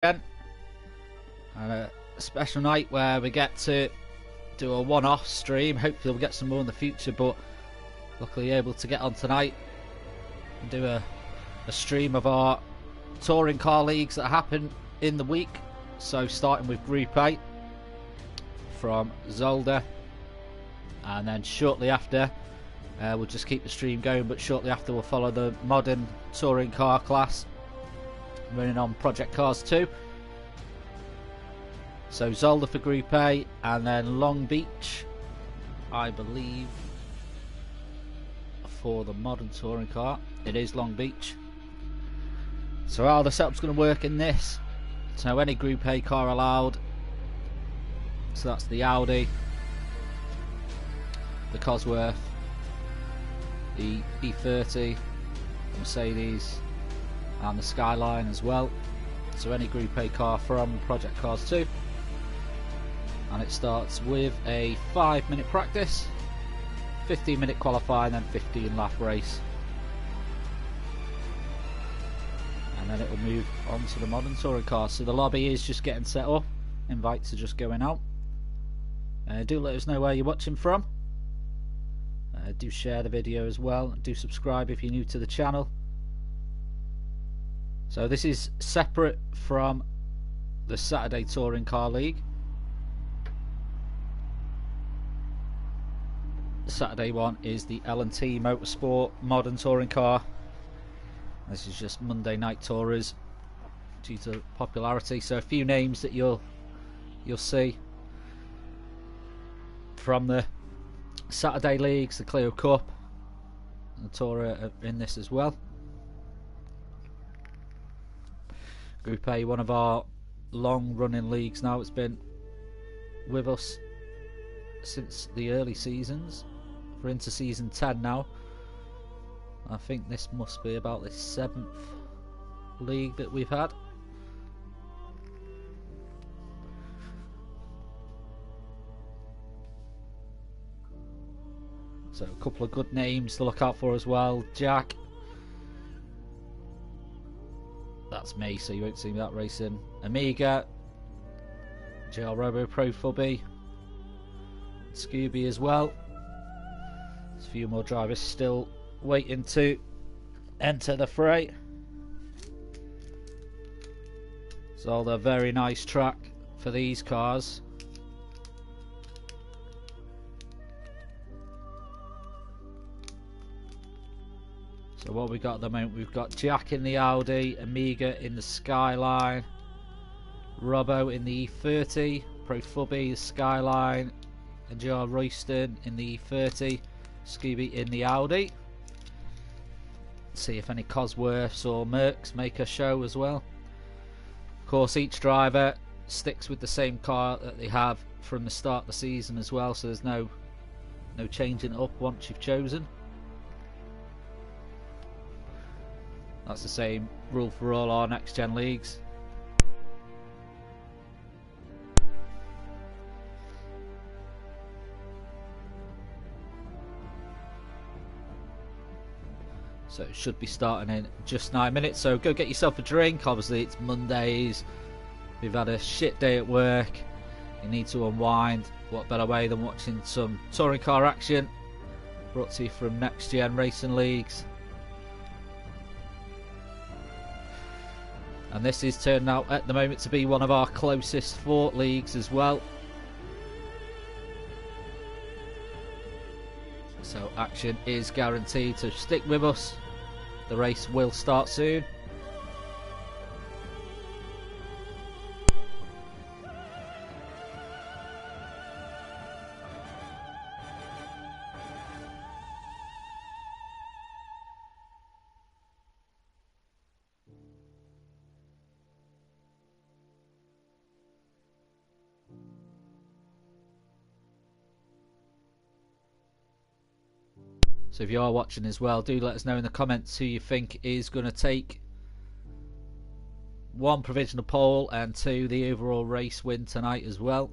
Again, and a special night where we get to do a one-off stream. Hopefully we'll get some more in the future, but luckily able to get on tonight and do a stream of our touring car leagues that happen in the week. So starting with Group A from Zolder, and then shortly after we'll just keep the stream going, but shortly after we'll follow the modern touring car class running on Project Cars 2. So Zolder for Group A, and then Long Beach, I believe, for the modern touring car. It is Long Beach. So how the setup's going to work in this, so any Group A car allowed. So that's the Audi, the Cosworth, the E30, the Mercedes, and the Skyline as well. So any Group A car from Project Cars 2. And it starts with a 5-minute practice, 15-minute qualifying, then 15-lap race. And then it will move on to the modern touring car. So the lobby is just getting set up. Invites are just going out. Do let us know where you're watching from. Do share the video as well. Do subscribe if you're new to the channel. So this is separate from the Saturday Touring Car League. The Saturday one is the L&T Motorsport Modern Touring Car. This is just Monday Night Tourers due to popularity. So a few names that you'll see from the Saturday leagues, the Clio Cup, and the Tourer in this as well. Group A, one of our long running leagues now. It's been with us since the early seasons. We're into season 10 now. I think this must be about the 7th league that we've had. So a couple of good names to look out for as well. Jack. That's me, so you won't see me that racing. Amiga, GL Robo Pro Fubby, Scooby as well. There's a few more drivers still waiting to enter the fray. So the very nice track for these cars. So what we got at the moment, we've got Jack in the Audi, Amiga in the Skyline, Robbo in the E30, Pro Fubby, the Skyline, and Jar Royston in the E30, Scooby in the Audi. See if any Cosworths or Mercs make a show as well. Of course, each driver sticks with the same car that they have from the start of the season as well, so there's no changing it up once you've chosen. That's the same rule for all our next gen leagues. So it should be starting in just 9 minutes. So go get yourself a drink. Obviously it's Mondays. We've had a shit day at work. You need to unwind. What better way than watching some touring car action? Brought to you from Next Gen Racing Leagues. And this is turning out at the moment to be one of our closest fought leagues as well. So action is guaranteed, so stick with us. The race will start soon. So if you are watching as well, do let us know in the comments who you think is going to take 1 provisional pole and 2 the overall race win tonight as well.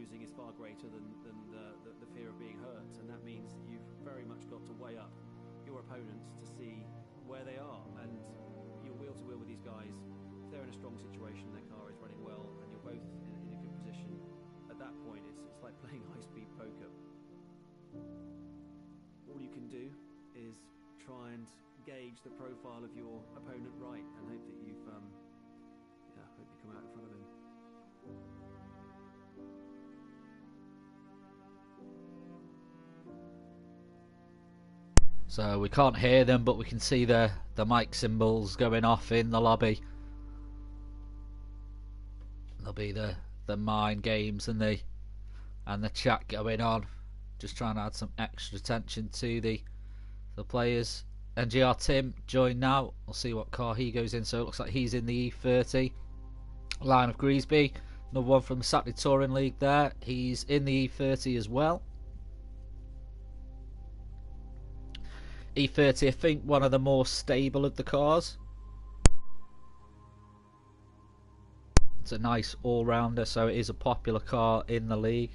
losing is far greater than the fear of being hurt, and that means that you've very much got to weigh up your opponents to see where they are, and you're wheel to wheel with these guys. If they're in a strong situation, their car is running well, and you're both in a good position, at that point it's like playing high-speed poker. All you can do is try and gauge the profile of your opponent right, and hope that you've hope you come out in front of him. So we can't hear them, but we can see the mic symbols going off in the lobby. There'll be the mind games and the chat going on. Just trying to add some extra attention to the players. NGR Tim joined now. We'll see what car he goes in. So it looks like he's in the E30. Line of Greasby, another one from the Saturday Touring League there. He's in the E30 as well. E30, I think, one of the more stable of the cars. It's a nice all-rounder, so it is a popular car in the league.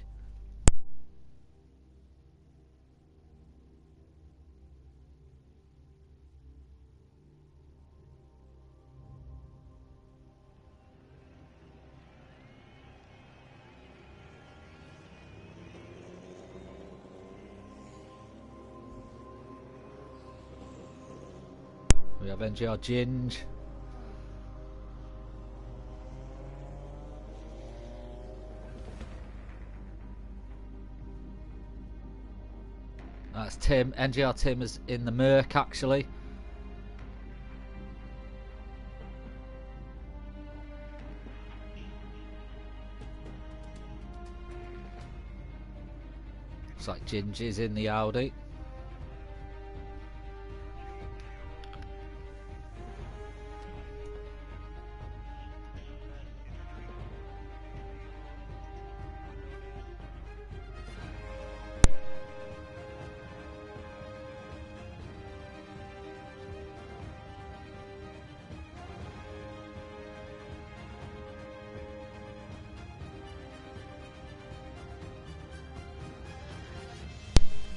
We have NGR GEN. That's Tim. NGR Tim is in the Merc actually. Looks like Ginger's in the Audi.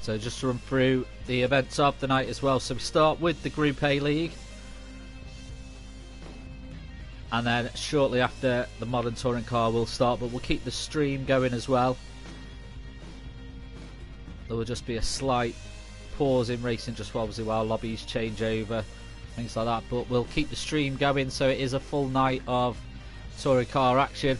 So just to run through the events of the night as well. So we start with the Group A League. And then shortly after, the Modern Touring Car will start. But we'll keep the stream going as well. There will just be a slight pause in racing just obviously while lobbies change over. Things like that. But we'll keep the stream going. So it is a full night of touring car action.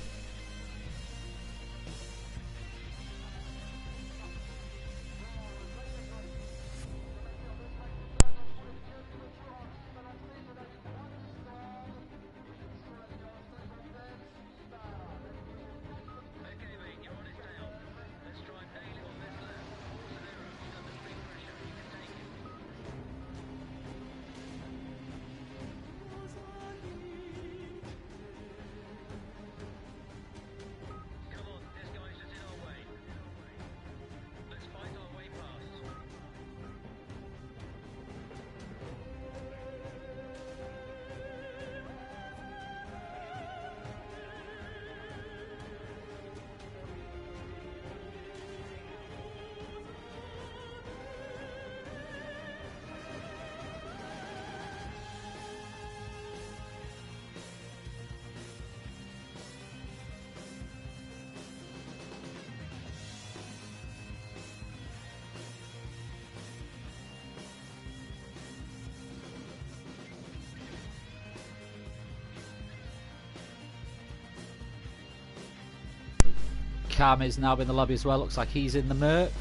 Cam is now in the lobby as well. Looks like he's in the Merc.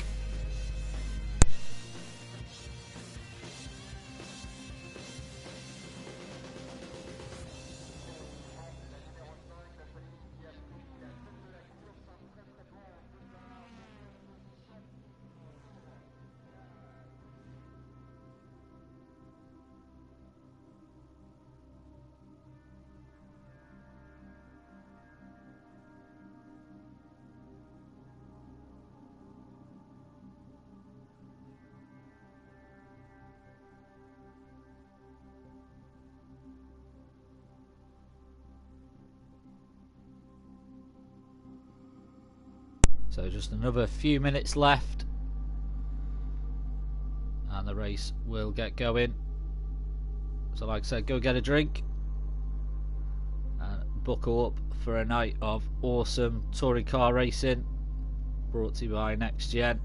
So just another few minutes left and the race will get going. So like I said, go get a drink and buckle up for a night of awesome touring car racing, brought to you by NXT GEN.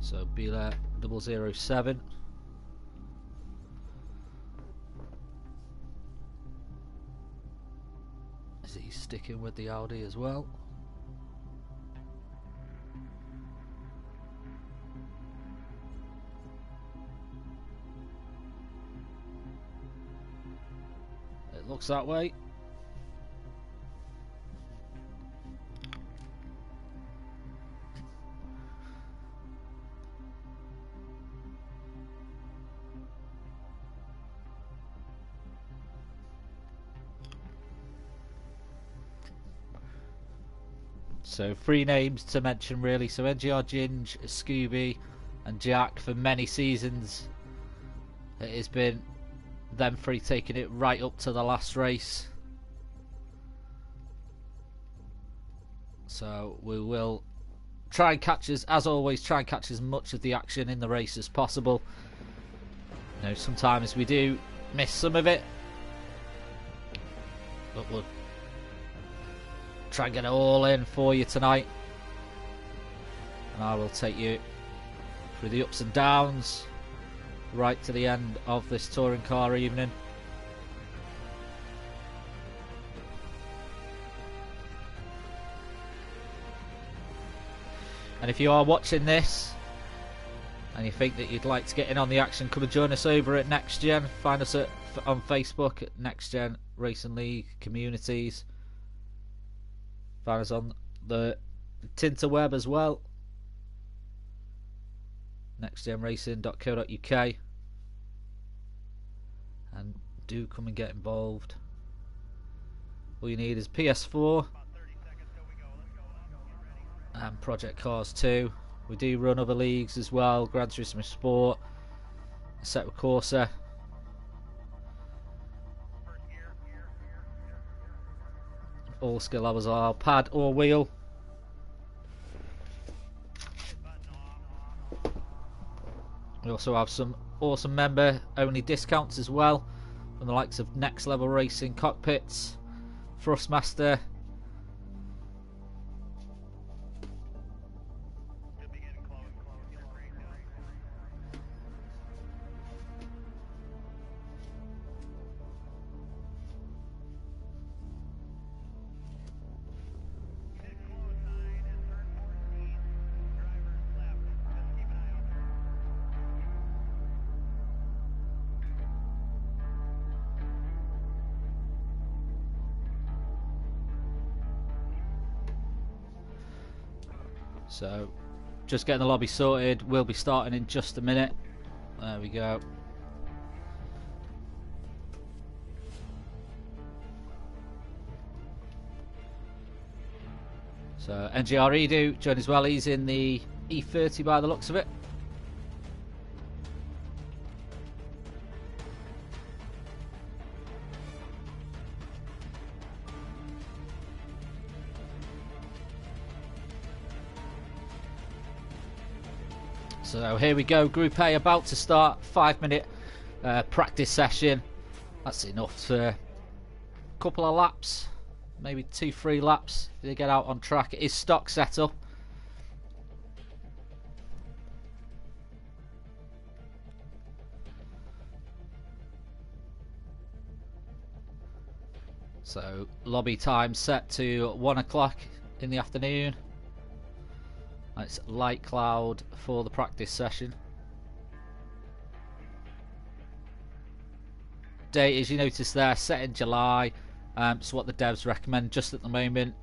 So Bila 007. Is he sticking with the Audi as well? It looks that way. So 3 names to mention really. So NGR, Ginge, Scooby and Jack. For many seasons it has been them 3 taking it right up to the last race. So we will try and catch as always, try and catch as much of the action in the race as possible. You know, sometimes we do miss some of it, but we'll try and get it all in for you tonight, and I will take you through the ups and downs right to the end of this touring car evening. And if you are watching this and you think that you'd like to get in on the action, come and join us over at NXT GEN. Find us on Facebook at NXT GEN Racing League Communities. Find us on the Tinterweb as well, nextgenracing.co.uk, and do come and get involved. All you need is PS4 and Project Cars 2. We do run other leagues as well, Gran Turismo Sport, Assetto Corsa. All skill levels are pad or wheel. We also have some awesome member only discounts as well from the likes of Next Level Racing, Cockpits, Thrustmaster. So, just getting the lobby sorted. We'll be starting in just a minute. There we go. So, NGR Edu joined as well. He's in the E30 by the looks of it. So here we go, Group A about to start. 5-minute practice session. That's enough for a couple of laps, maybe 2-3 laps to get out on track. It is stock setup. So lobby time set to 1 o'clock in the afternoon. It's light cloud for the practice session. Date, as you notice there, set in July. So what the devs recommend just at the moment.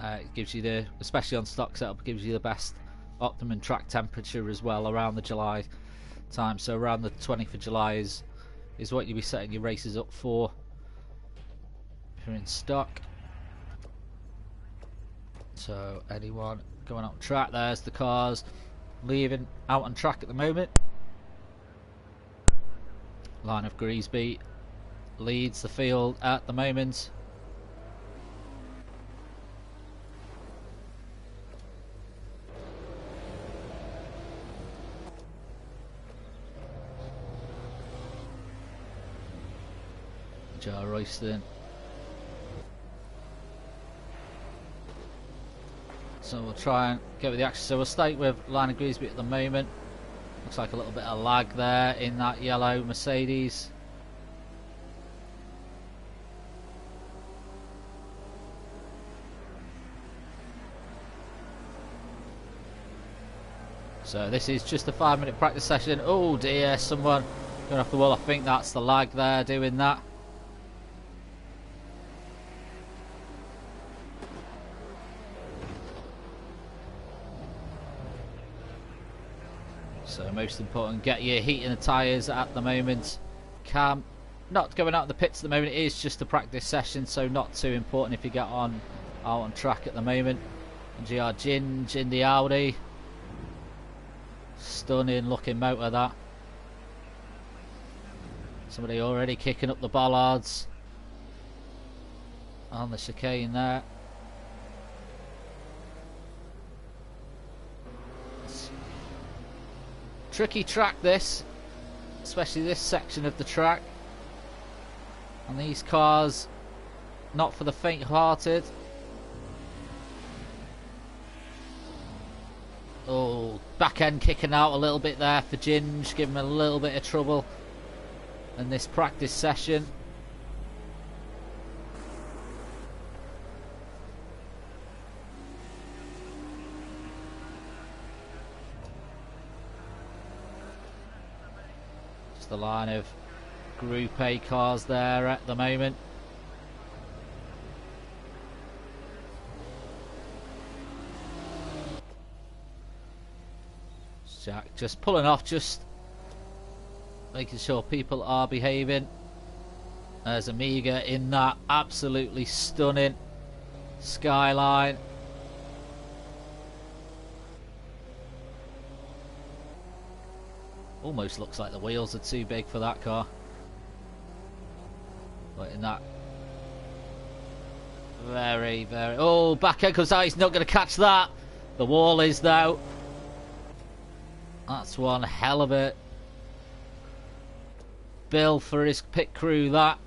It gives you the, especially on stock setup, gives you the best optimum track temperature as well around the July time. So around the 20th of July is what you'll be setting your races up for if you're in stock. So anyone going out on track, there's the cars leaving out on track at the moment. Line of Greasby leads the field at the moment. Jar Royston. So we'll try and get with the action. So we'll stay with Line of Greasby at the moment. Looks like a little bit of lag there in that yellow Mercedes. So this is just a 5-minute practice session. Oh dear, someone going off the wall. I think that's the lag there doing that. So most important, get your heat in the tyres at the moment. Cam, not going out of the pits at the moment. It is just a practice session, so not too important if you get out on track at the moment. NGR Ginge in the Audi. Stunning looking motor that. Somebody already kicking up the bollards on the chicane there. Tricky track this, especially this section of the track, and these cars not for the faint-hearted. Oh, back end kicking out a little bit there for Ginge, giving him a little bit of trouble in this practice session. The line of Group A cars there at the moment. Jack just pulling off, just making sure people are behaving. There's Amiga in that absolutely stunning Skyline. Almost looks like the wheels are too big for that car. But in that very, very... Oh, back end comes out. He's not going to catch that. The wall is, though. That's one hell of a bill for his pit crew, that.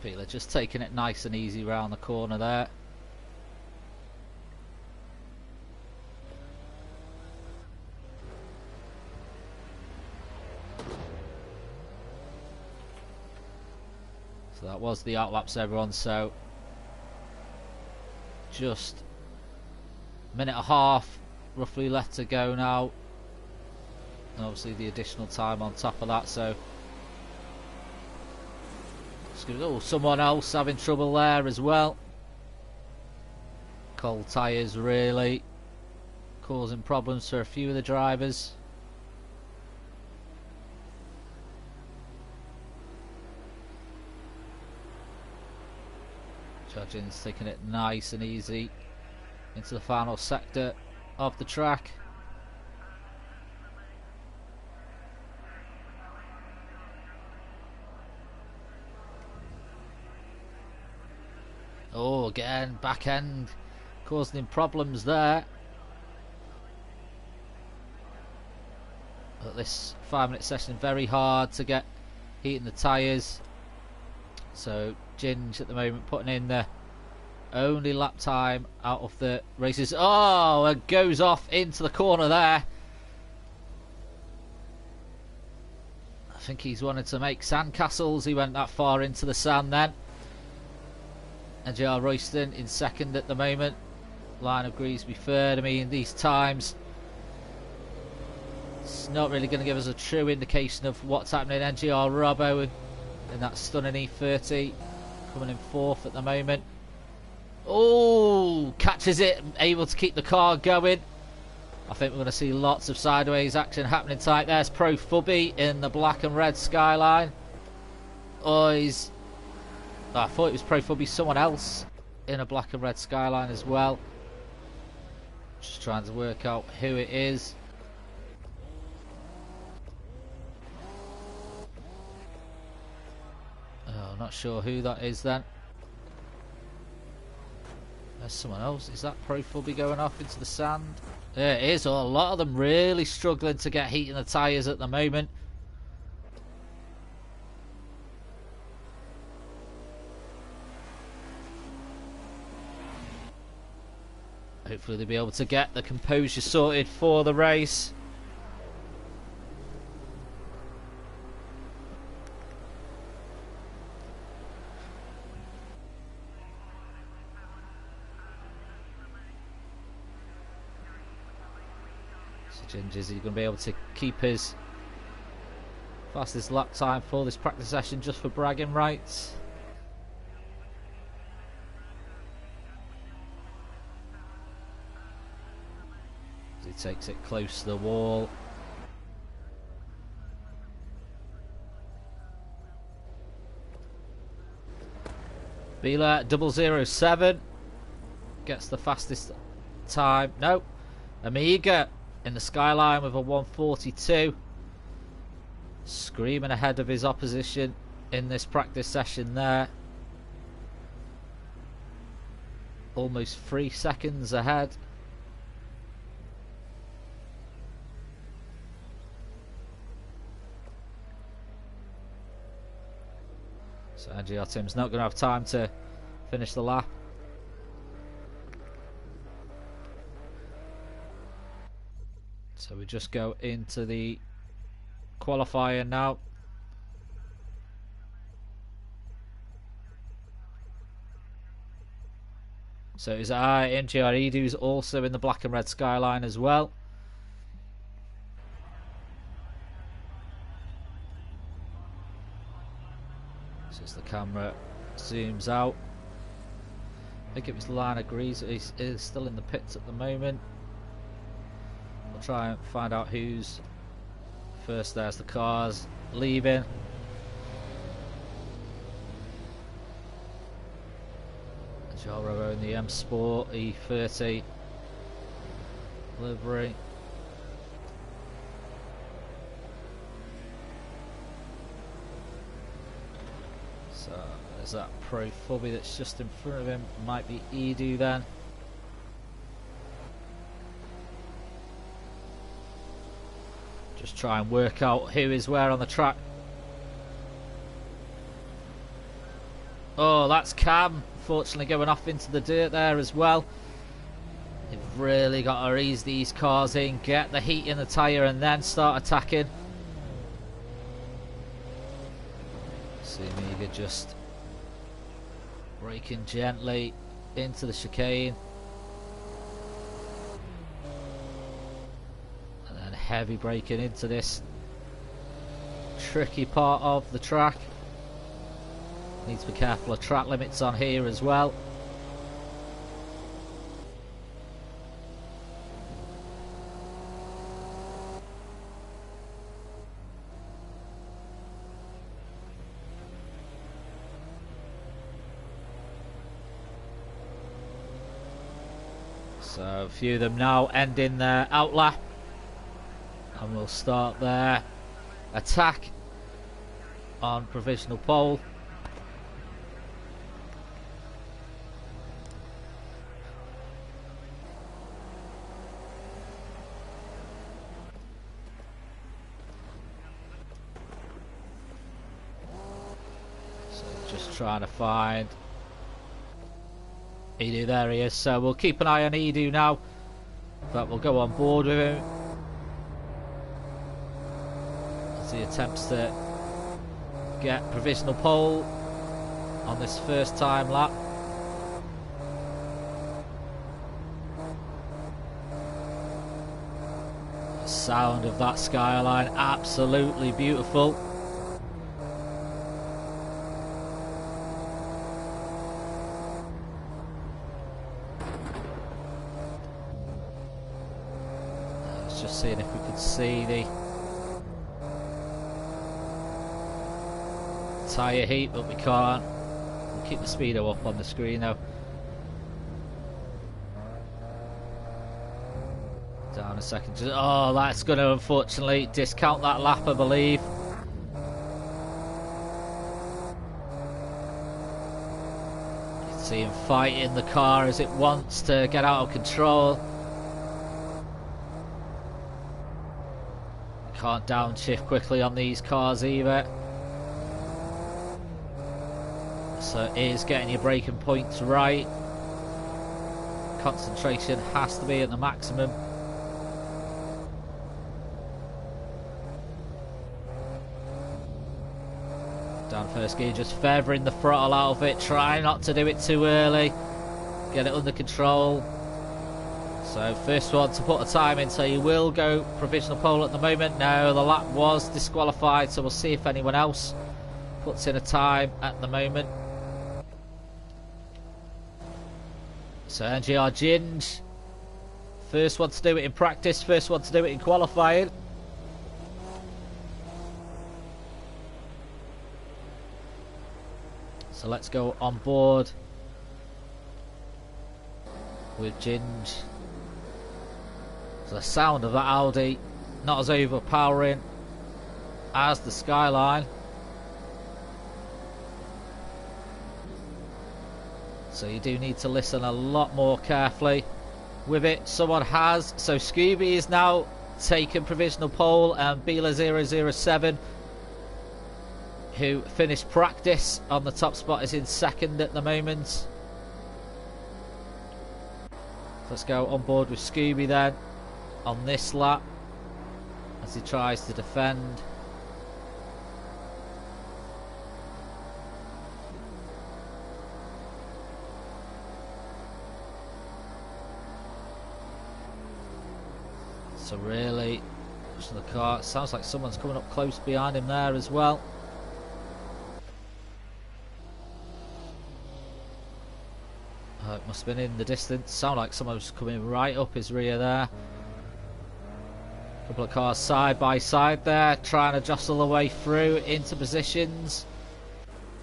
Peeler just taking it nice and easy round the corner there. So that was the outlaps, everyone. So just a minute and a half roughly left to go now, and obviously the additional time on top of that. So oh, someone else having trouble there as well. Cold tyres really causing problems for a few of the drivers. Judging's taking it nice and easy into the final sector of the track. Oh, again, back end causing him problems there. But this 5-minute session, very hard to get heat in the tyres. So Ginge at the moment putting in the only lap time out of the races. Oh, and goes off into the corner there. I think he's wanted to make sandcastles. He went that far into the sand then. And J.R. Royston in second at the moment. Line of Greasby third. I mean, these times, it's not really going to give us a true indication of what's happening. NGR Robbo in that stunning E30 coming in fourth at the moment. Oh, catches it, able to keep the car going. I think we're going to see lots of sideways action happening tight. There's Pro Fubby in the black and red Skyline. Oh, I thought it was Pro Fubby, someone else in a black and red skyline as well. Just trying to work out who it is. Oh, not sure who that is then. There's someone else. Is that Profubby going off into the sand? There it is. Oh, a lot of them really struggling to get heat in the tyres at the moment. Hopefully they'll be able to get the composure sorted for the race. So Ginger's going to be able to keep his fastest lap time for this practice session just for bragging rights. He takes it close to the wall. Bila 007 gets the fastest time. No, Amiga in the skyline with a 1:42, screaming ahead of his opposition in this practice session there. Almost 3 seconds ahead. So NGR Tim's not going to have time to finish the lap. So we just go into the qualifier now. So is NGR Edu's also in the black and red skyline as well. So as the camera zooms out, I think it was Line agrees that he is still in the pits at the moment. We'll try and find out who's first there as the cars leaving. Jarro in the M Sport E30 livery. So there's that Profubby that's just in front of him. Might be Edu then. Just try and work out who is where on the track. Oh, that's Cam, unfortunately going off into the dirt there as well. They've really got to ease these cars in, get the heat in the tyre and then start attacking. See Amiga just braking gently into the chicane. And then heavy braking into this tricky part of the track. Need to be careful of track limits on here as well. So a few of them now ending their outlap, and we'll start their attack on provisional pole. So just trying to find Edu, there he is. So we'll keep an eye on Edu now, but we'll go on board with him as he attempts to get provisional pole on this first time lap. The sound of that skyline, absolutely beautiful. Just seeing if we could see the tyre heat, but we can't. We'll keep the speedo up on the screen though. second. Oh, that's going to unfortunately discount that lap, I believe. You can see him fighting the car as it wants to get out of control. Can't downshift quickly on these cars either. So it is getting your braking points right. Concentration has to be at the maximum. Down first gear, just feathering the throttle out of it. Try not to do it too early. Get it under control. So first one to put a time in, so you will go provisional pole at the moment. No, the lap was disqualified, so we'll see if anyone else puts in a time at the moment. So NGR GEN, first one to do it in practice, first one to do it in qualifying. So let's go on board with GEN. So the sound of that Audi, not as overpowering as the Skyline. So you do need to listen a lot more carefully with it. Someone has. So Scooby is now taken provisional pole, and Beela007, who finished practice on the top spot, is in second at the moment. Let's go on board with Scooby then on this lap as he tries to defend. So really pushing the car. It sounds like someone's coming up close behind him there as well. It must have been in the distance. Sound like someone was coming right up his rear there. Couple of cars side by side there, trying to jostle their way through into positions.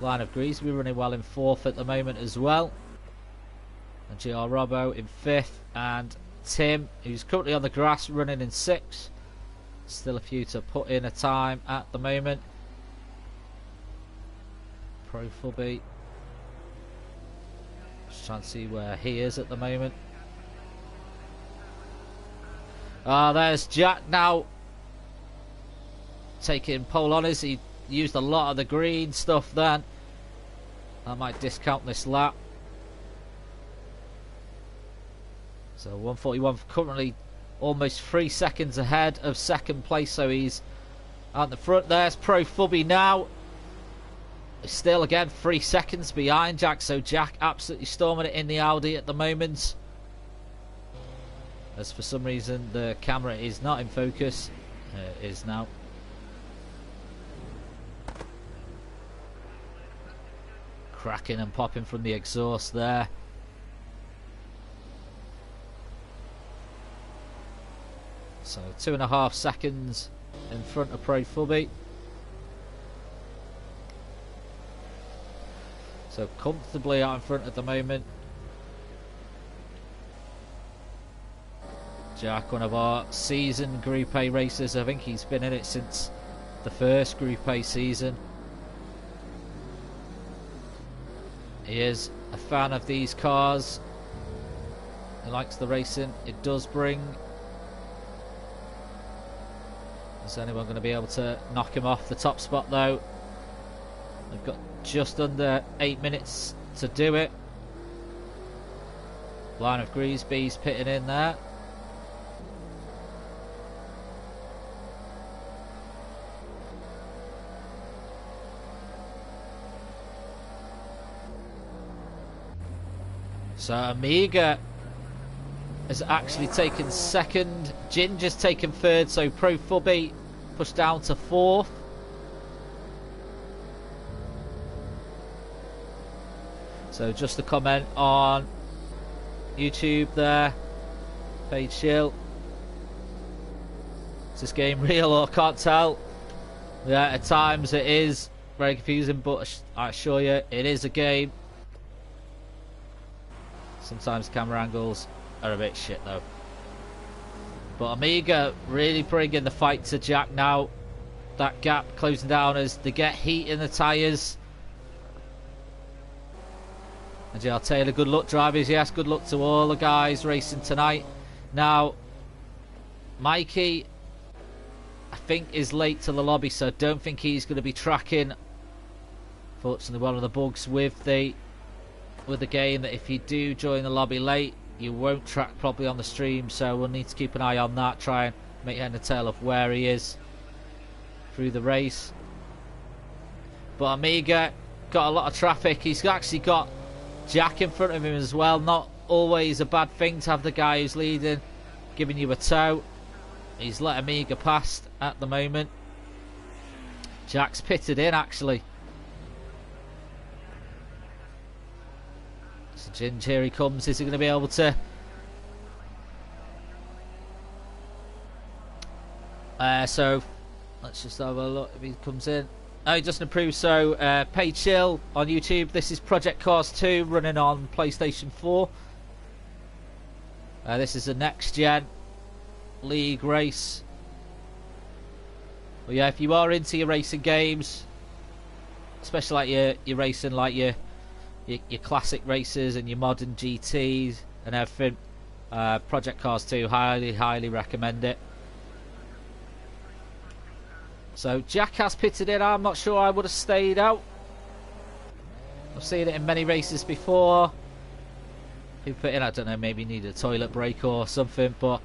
Line of Greasby running well in fourth at the moment as well. And GR Robbo in fifth, and Tim, who's currently on the grass, running in sixth. Still a few to put in a time at the moment. Pro Fubby, just trying to see where he is at the moment. There's Jack now taking pole honours. He used a lot of the green stuff then. I might discount this lap. So 141, currently almost 3 seconds ahead of second place, so he's at the front. There's Pro Fubby now. Still again 3 seconds behind Jack, so Jack absolutely storming it in the Audi at the moment. As for some reason the camera is not in focus. It is now. Cracking and popping from the exhaust there. So 2.5 seconds in front of Pro Fubby. So comfortably out in front at the moment. Jack, one of our seasoned Group A racers. I think he's been in it since the first Group A season. He is a fan of these cars. He likes the racing it does bring. Is anyone going to be able to knock him off the top spot though? They've got just under 8 minutes to do it. Line of Greasby's pitting in there. So Amiga has actually taken second. Ginger's taken third, so Pro Fubby pushed down to fourth. So just a comment on YouTube there. Page Shill. Is this game real or can't tell? Yeah, at times it is very confusing, but I assure you it is a game. Sometimes camera angles are a bit shit though. But Omega really bringing the fight to Jack now. That gap closing down as they get heat in the tyres. And JR Taylor, good luck drivers. Yes, good luck to all the guys racing tonight. Now, Mikey, I think, is late to the lobby, so I don't think he's going to be tracking. Fortunately, one of the bugs with the game, that if you do join the lobby late, you won't track properly on the stream, so we'll need to keep an eye on that, try and make head and tail of where he is through the race. But Omega got a lot of traffic. He's actually got Jack in front of him as well. Not always a bad thing to have the guy who's leading giving you a tow. He's let Omega past at the moment. Jack's pitted in actually. So Ginge, here he comes. Is he going to be able to so let's just have a look if he comes in. Oh, he doesn't approve. So Pay Chill on YouTube. This is Project Cars 2 running on PlayStation 4. This is the Next Gen League race. Well, yeah, if you are into your racing games, especially like your racing, like your classic races and your modern GTs and everything, Project Cars 2, highly recommend it. So Jack has pitted in. I'm not sure I would have stayed out. I've seen it in many races before. People put in, I don't know, maybe need a toilet break or something, but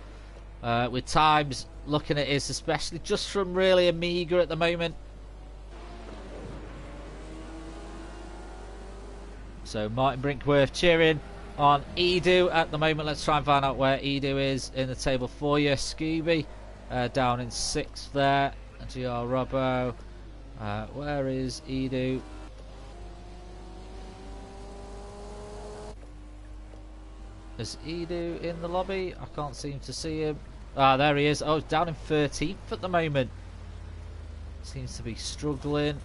with times looking at his, especially just from really Amiga at the moment. So Martin Brinkworth cheering on Edu at the moment. Let's try and find out where Edu is in the table for you. Scooby down in 6th there. GR Robbo, where is Edu? Is Edu in the lobby? I can't seem to see him. Ah, there he is. Oh, down in 13th at the moment. Seems to be struggling.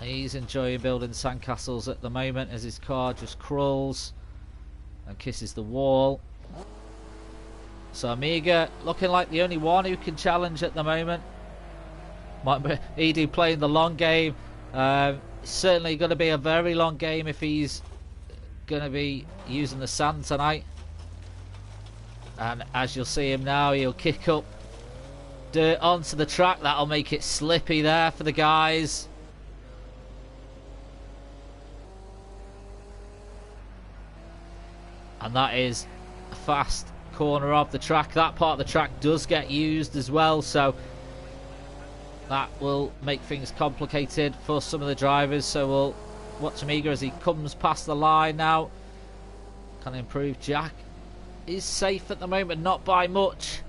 He's enjoying building sandcastles at the moment as his car just crawls and kisses the wall. So Amiga looking like the only one who can challenge at the moment. Might be Edu playing the long game. Certainly going to be a very long game if he's going to be using the sand tonight. And as you'll see him now, he'll kick up dirt onto the track. That'll make it slippy there for the guys. And that is a fast corner of the track. That part of the track does get used as well, so that will make things complicated for some of the drivers. So we'll watch Amiga as he comes past the line now. Can improve. Jack is safe at the moment, not by much.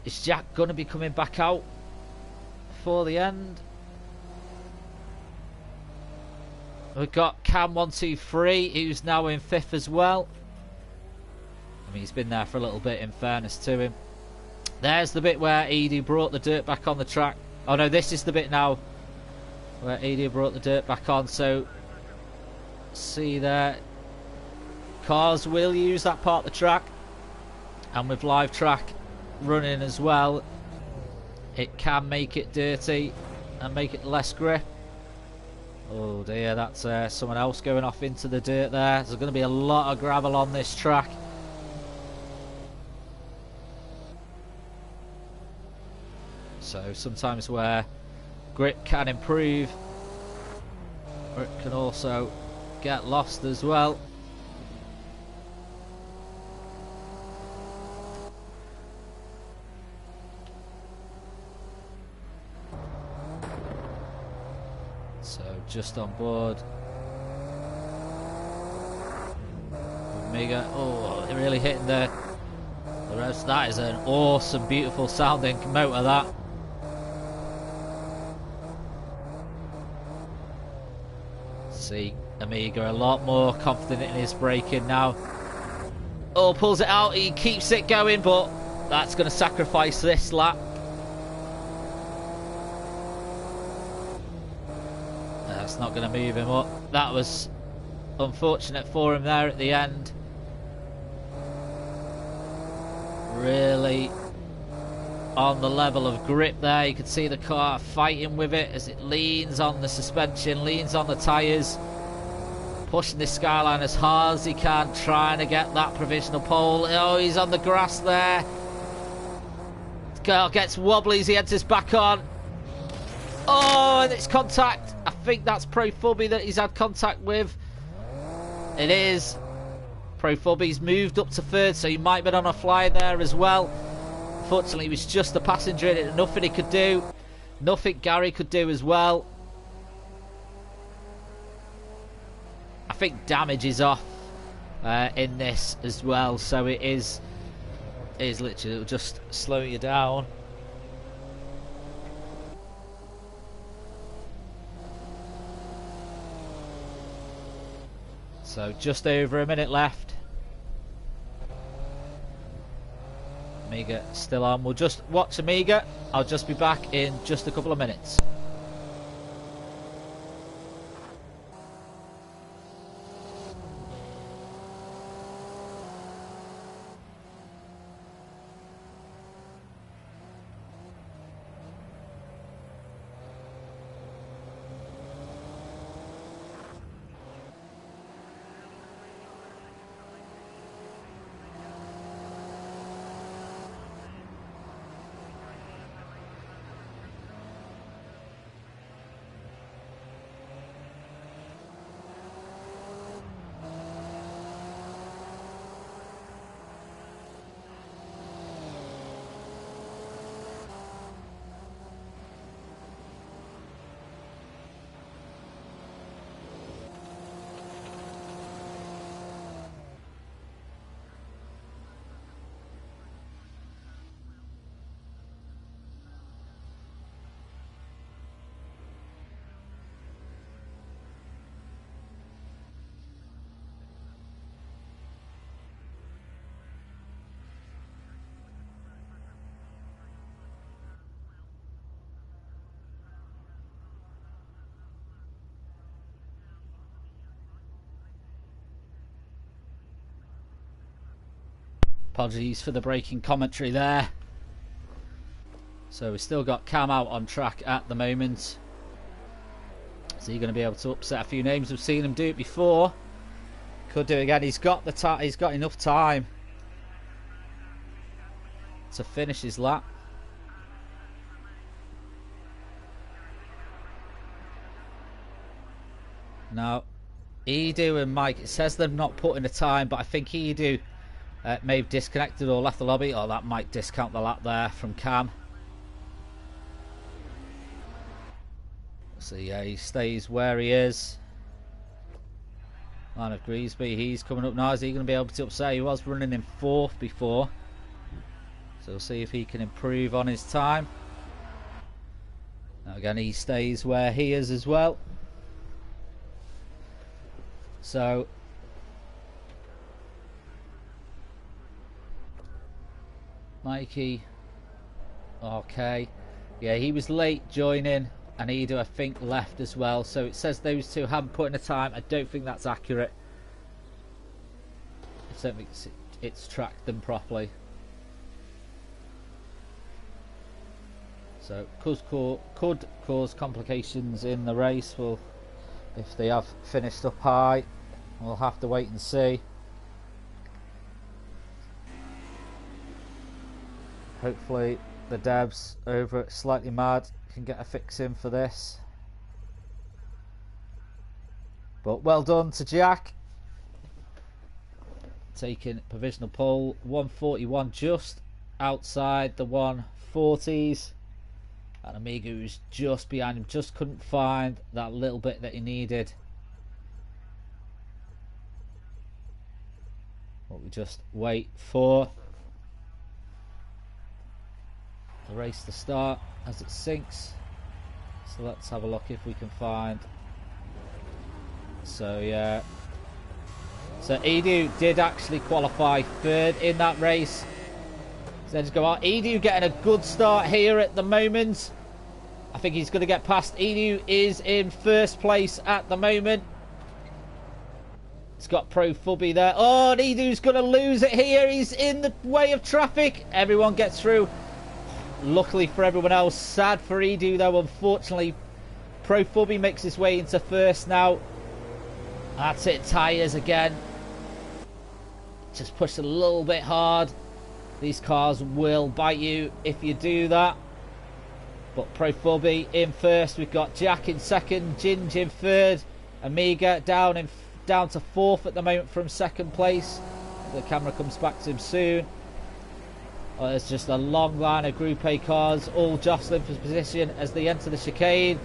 Is Jack going to be coming back out for the end? We've got Cam123 who's now in 5th as well. I mean, he's been there for a little bit, in fairness to him. There's the bit where Edu brought the dirt back on the track. Oh no, this is the bit now where Edu brought the dirt back on. So see there, cars will use that part of the track, and with live track running as well, it can make it dirty and make it less grip. Oh dear, that's someone else going off into the dirt there. There's going to be a lot of gravel on this track. So sometimes where grip can improve, or it can also get lost as well. So just on board. Omega, oh, they're really hitting the rest. That is an awesome, beautiful sounding motor, that. See Amiga a lot more confident in his braking now. Oh, pulls it out, he keeps it going, but that's going to sacrifice this lap. That's not going to move him up. That was unfortunate for him there at the end. really on the level of grip there. You can see the car fighting with it as it leans on the suspension, leans on the tyres, pushing this Skyline as hard as he can, trying to get that provisional pole. Oh, he's on the grass there. The car gets wobbly as he enters back on. Oh, and it's contact. I think that's Pro Fubby that he's had contact with. It is. Pro Fubby's moved up to third, so he might have been on a fly there as well. Unfortunately, he was just a passenger in it. Nothing he could do. Nothing Gary could do as well. I think damage is off in this as well, so it is literally, it'll just slow you down. So just over a minute left. Amiga still on. We'll just watch Amiga. I'll just be back in just a couple of minutes. Apologies for the breaking commentary there. So we've still got Cam out on track at the moment. Is he going to be able to upset a few names? We've seen him do it before. Could do it again. He's got the he's got enough time to finish his lap. Now, Edu and Mike, it says they're not putting a time, but I think Edu may have disconnected or left the lobby, or that might discount the lap there from Cam. So yeah, he stays where he is. Line of Greasby, he's coming up now. Is he going to be able to upset? He was running in fourth before, so we'll see if he can improve on his time. Now again, he stays where he is as well. So Mikey, okay, yeah, he was late joining, and Edu I think left as well, so it says those two haven't put in a time. I don't think that's accurate. I don't think it's tracked them properly, so could cause complications in the race. Well, if they have finished up high, we'll have to wait and see. Hopefully the devs over at Slightly Mad can get a fix in for this. But well done to Jack. Taking provisional pole, 141, just outside the 140s. And Amiga, who's just behind him, just couldn't find that little bit that he needed. But we just wait for the race to start as it sinks. So let's have a look if we can find. So yeah, so Edu did actually qualify third in that race. So let's go out. Edu getting a good start here at the moment. I think he's going to get past. Edu is in first place at the moment. He's got Pro Fubby there. Oh, and Edu's going to lose it here. He's in the way of traffic. Everyone gets through. Luckily for everyone else. Sad for Edu, though, unfortunately. Pro Fubby makes his way into first now. That's it. Tyres again. Just push a little bit hard. These cars will bite you if you do that. But Pro Fubby in first. We've got Jack in second. Ginge in third. Amiga down to fourth at the moment from second place. The camera comes back to him soon. Oh, there's just a long line of Group A cars, all jostling for position as they enter the chicane.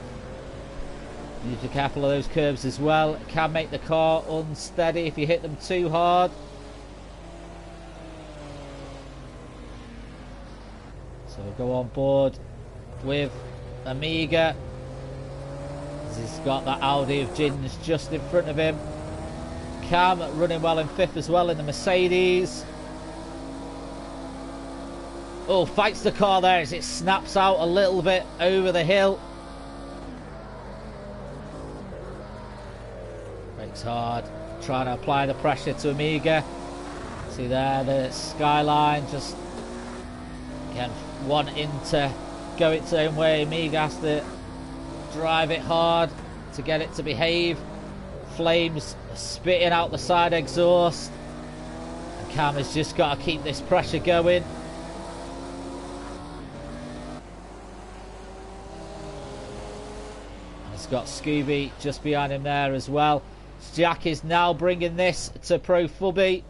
You need to be careful of those curves as well. It can make the car unsteady if you hit them too hard. So we'll go on board with Amiga. He's got that Audi of Ginge just in front of him. Cam running well in fifth as well in the Mercedes. Oh, fights the car there as it snaps out a little bit over the hill. Brakes hard, trying to apply the pressure to Amiga. See there, the skyline just again wanting to go its own way. Amiga has to drive it hard to get it to behave. Flames spitting out the side exhaust. And Cam has just got to keep this pressure going. He's got Scooby just behind him there as well. Jack is now bringing this to Pro Fubby.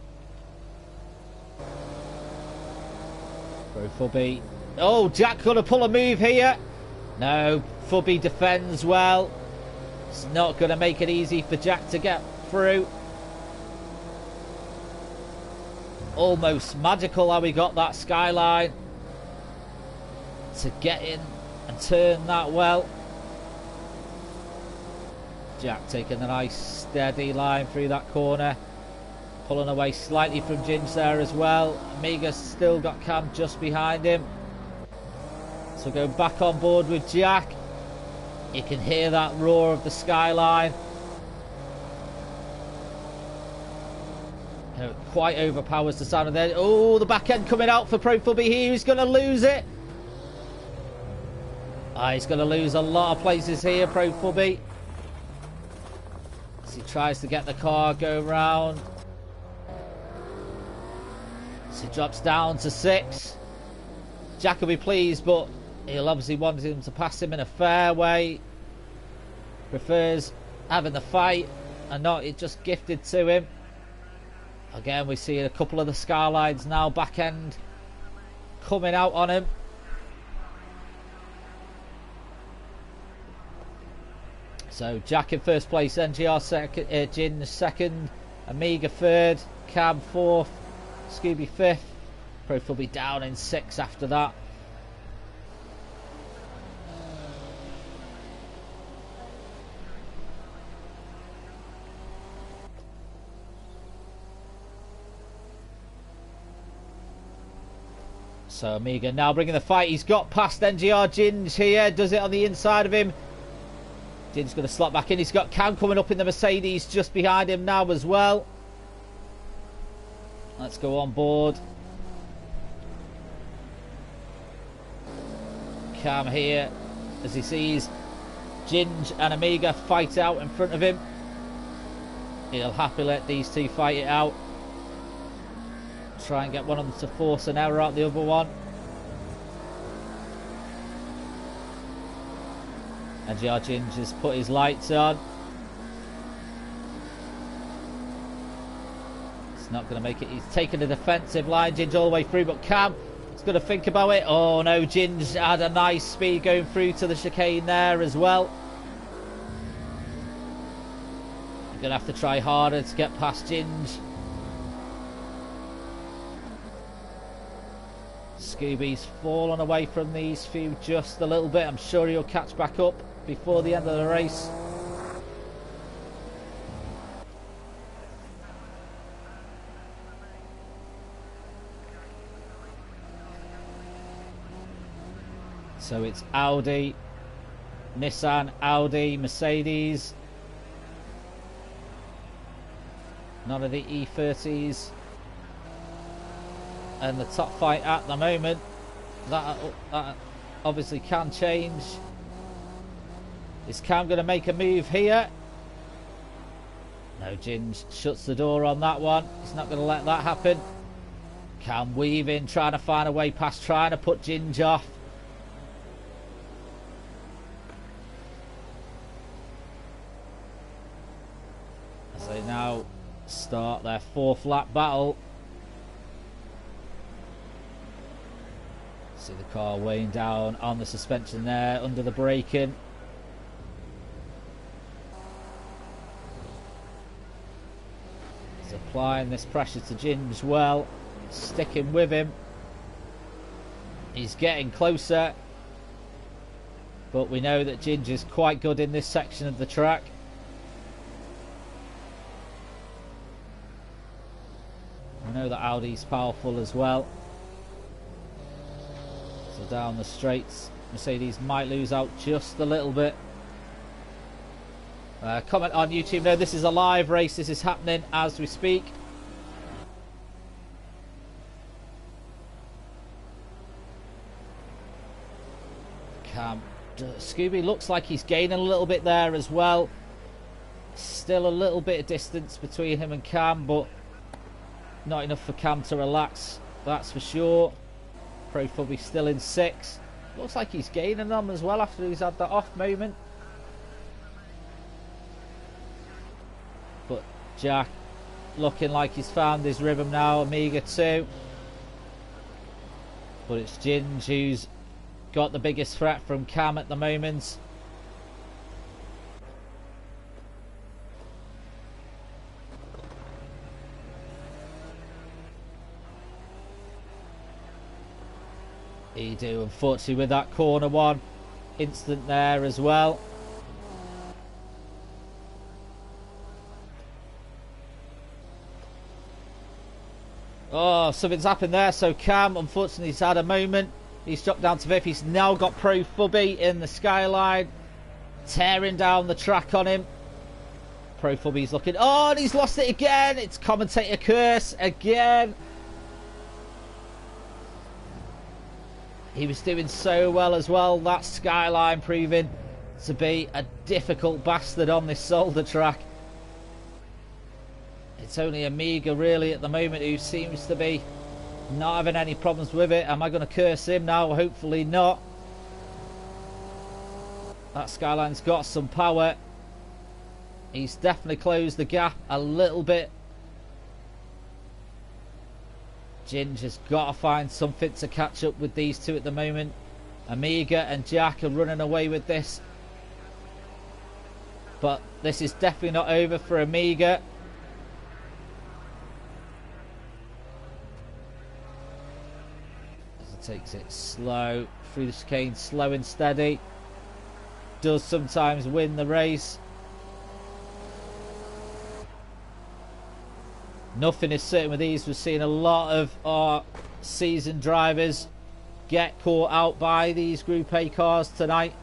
Pro Fubby. Oh, Jack going to pull a move here. No, Fubby defends well. It's not going to make it easy for Jack to get through. Almost magical how we got that skyline to get in and turn that well. Jack taking a nice steady line through that corner. Pulling away slightly from Ginge there as well. Amiga's still got Cam just behind him. So go back on board with Jack. You can hear that roar of the skyline. It quite overpowers the sound of that. Oh, the back end coming out for Pro Fubby here. He's going to lose it. He's going to lose a lot of places here, Pro Fubby. As he tries to get the car go round. So he drops down to 6. Jack will be pleased, but he'll obviously want him to pass him in a fair way. Prefers having the fight and not it just gifted to him. Again, we see a couple of the skylines now, back end coming out on him. So Jack in first place, NGR second, Gin second, Amiga third, Cam fourth, Scooby fifth. Pro Fubby down in 6 after that. So Amiga now bringing the fight. He's got past NGR Ginge here. Does it on the inside of him. Ginge's going to slot back in. He's got Cam coming up in the Mercedes just behind him now as well. Let's go on board. Cam here as he sees Ginge and Amiga fight out in front of him. He'll happily let these two fight it out. Try and get one of them to force an error out the other one. And NGR Ginge has put his lights on. It's not going to make it. He's taking a defensive line, Ginge all the way through, but Cam is going to think about it. Oh no, Ginge had a nice speed going through to the chicane there as well. You're going to have to try harder to get past Ginge. Scooby's fallen away from these few just a little bit. I'm sure he'll catch back up before the end of the race. So it's Audi, Nissan, Audi, Mercedes. None of the E30s. And the top fight at the moment, that obviously can change. Is Cam going to make a move here? No, Ginge shuts the door on that one. He's not going to let that happen. Cam weaving, trying to find a way past, trying to put Ginge off. As they now start their fourth lap battle. See the car weighing down on the suspension there, under the braking. He's applying this pressure to Ginge well, sticking with him. He's getting closer, but we know that Ginge is quite good in this section of the track. We know that Audi's powerful as well. So down the straights, Mercedes might lose out just a little bit. Comment on YouTube. No, this is a live race. This is happening as we speak. Scooby looks like he's gaining a little bit there as well. Still a little bit of distance between him and Cam, but not enough for Cam to relax, that's for sure. Pro Fubby still in 6th. Looks like he's gaining them as well after he's had that off moment. But Jack looking like he's found his rhythm now. Amiga too. But it's Ginge who's got the biggest threat from Cam at the moment. Edu, unfortunately, with that corner one instant there as well. Oh, something's happened there. So Cam, unfortunately, he's had a moment. He's dropped down to 5th. He's now got Pro Fubby in the skyline, tearing down the track on him. Pro Fubby's looking. Oh, and he's lost it again. It's commentator curse again. He was doing so well as well. That skyline proving to be a difficult bastard on this Solder track. It's only Amiga really at the moment who seems to be not having any problems with it. Am I going to curse him now? Hopefully not. That skyline's got some power. He's definitely closed the gap a little bit. Ginge has got to find something to catch up with these two at the moment. Amiga and Jack are running away with this. But this is definitely not over for Amiga. As he takes it slow through the chicane, slow and steady. Does sometimes win the race. Nothing is certain with these. We're seeing a lot of our seasoned drivers get caught out by these Group A cars tonight.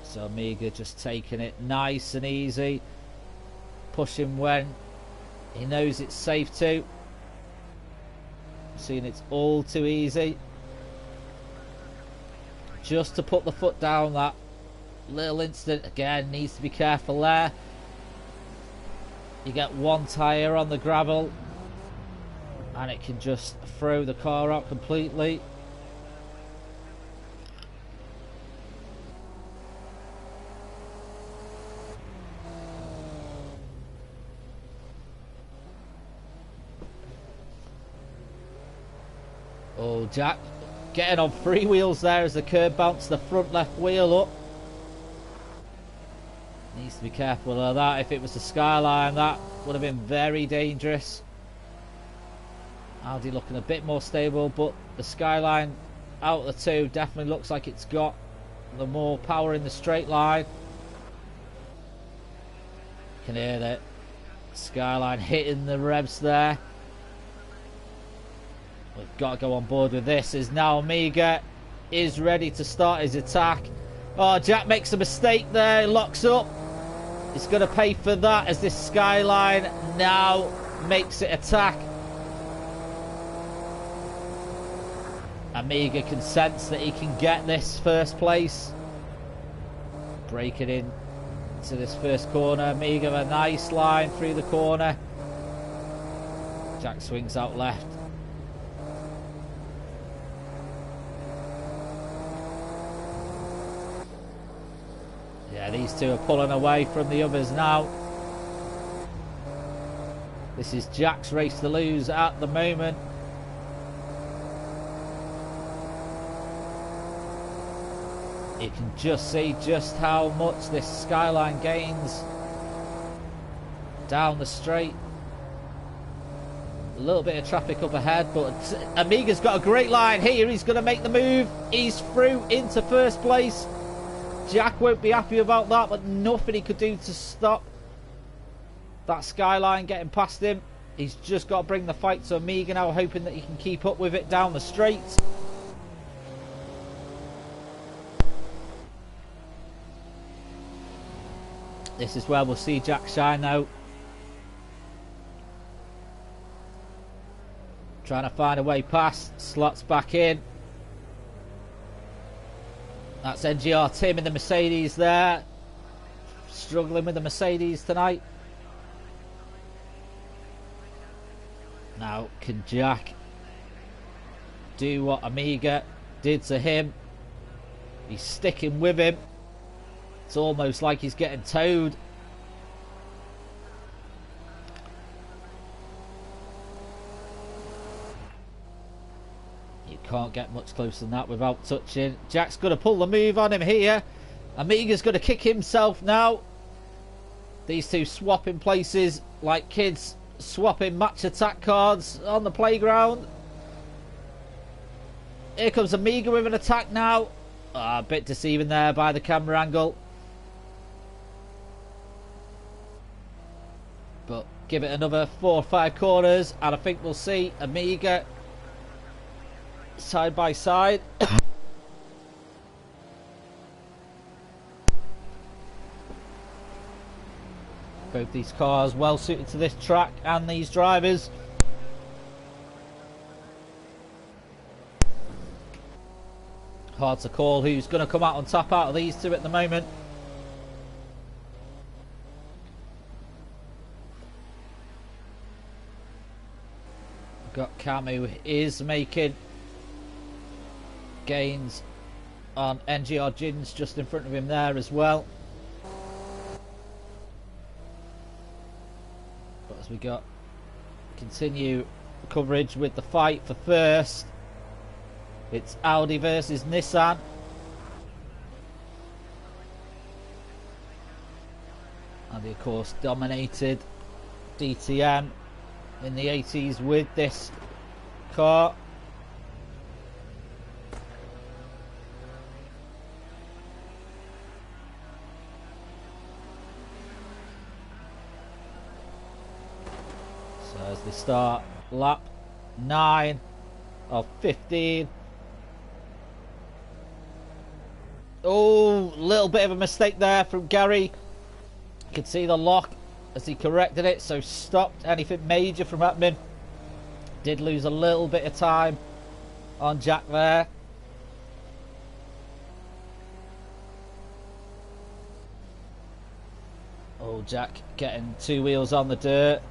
So Amiga just taking it nice and easy. Pushing when he knows it's safe to. Seeing it's all too easy. Just to put the foot down, that little instant again, needs to be careful there. You get one tyre on the gravel and it can just throw the car out completely. Oh, Jack getting on three wheels there as the curb bounced the front left wheel up. Needs to be careful of that. If it was the skyline, that would have been very dangerous. Audi looking a bit more stable, but the skyline out of the two definitely looks like it's got the more power in the straight line. You can hear that skyline hitting the revs there. We've got to go on board with this. Is now Amiga is ready to start his attack. Oh, Jack makes a mistake there, locks up. He's going to pay for that as this Skyline now makes it attack. Amiga can sense that he can get this first place. Breaking in to this first corner. Amiga, a nice line through the corner. Jack swings out left. Yeah, these two are pulling away from the others now. This is Jack's race to lose at the moment. You can just see just how much this Skyline gains down the straight. A little bit of traffic up ahead, but Amiga's got a great line here. He's going to make the move. He's through into first place. Jack won't be happy about that, but nothing he could do to stop that Skyline getting past him. He's just got to bring the fight to Amiga now, hoping that he can keep up with it down the straight. This is where we'll see Jack shine now. Trying to find a way past, slots back in. That's NGR Tim in the Mercedes there. Struggling with the Mercedes tonight. Now, can Jack do what Amiga did to him? He's sticking with him. It's almost like he's getting towed. You can't get much closer than that without touching. Jack's going to pull the move on him here. Amiga's going to kick himself now. These two swapping places like kids swapping match attack cards on the playground. Here comes Amiga with an attack now. A bit deceiving there by the camera angle. But give it another 4 or 5 corners and I think we'll see Amiga side by side. Both these cars well suited to this track and these drivers. Hard to call who's going to come out on top out of these two at the moment. We've got Cam who is making gains on NGR GENs just in front of him there as well. But as we got continue coverage with the fight for first, it's Audi versus Nissan. Audi of course dominated DTM in the 80s with this car. So as they start lap 9 of 15. Oh, little bit of a mistake there from Gary. You could see the lock as he corrected it, so stopped anything major from happening. Did lose a little bit of time on Jack there. Oh, Jack getting 2 wheels on the dirt.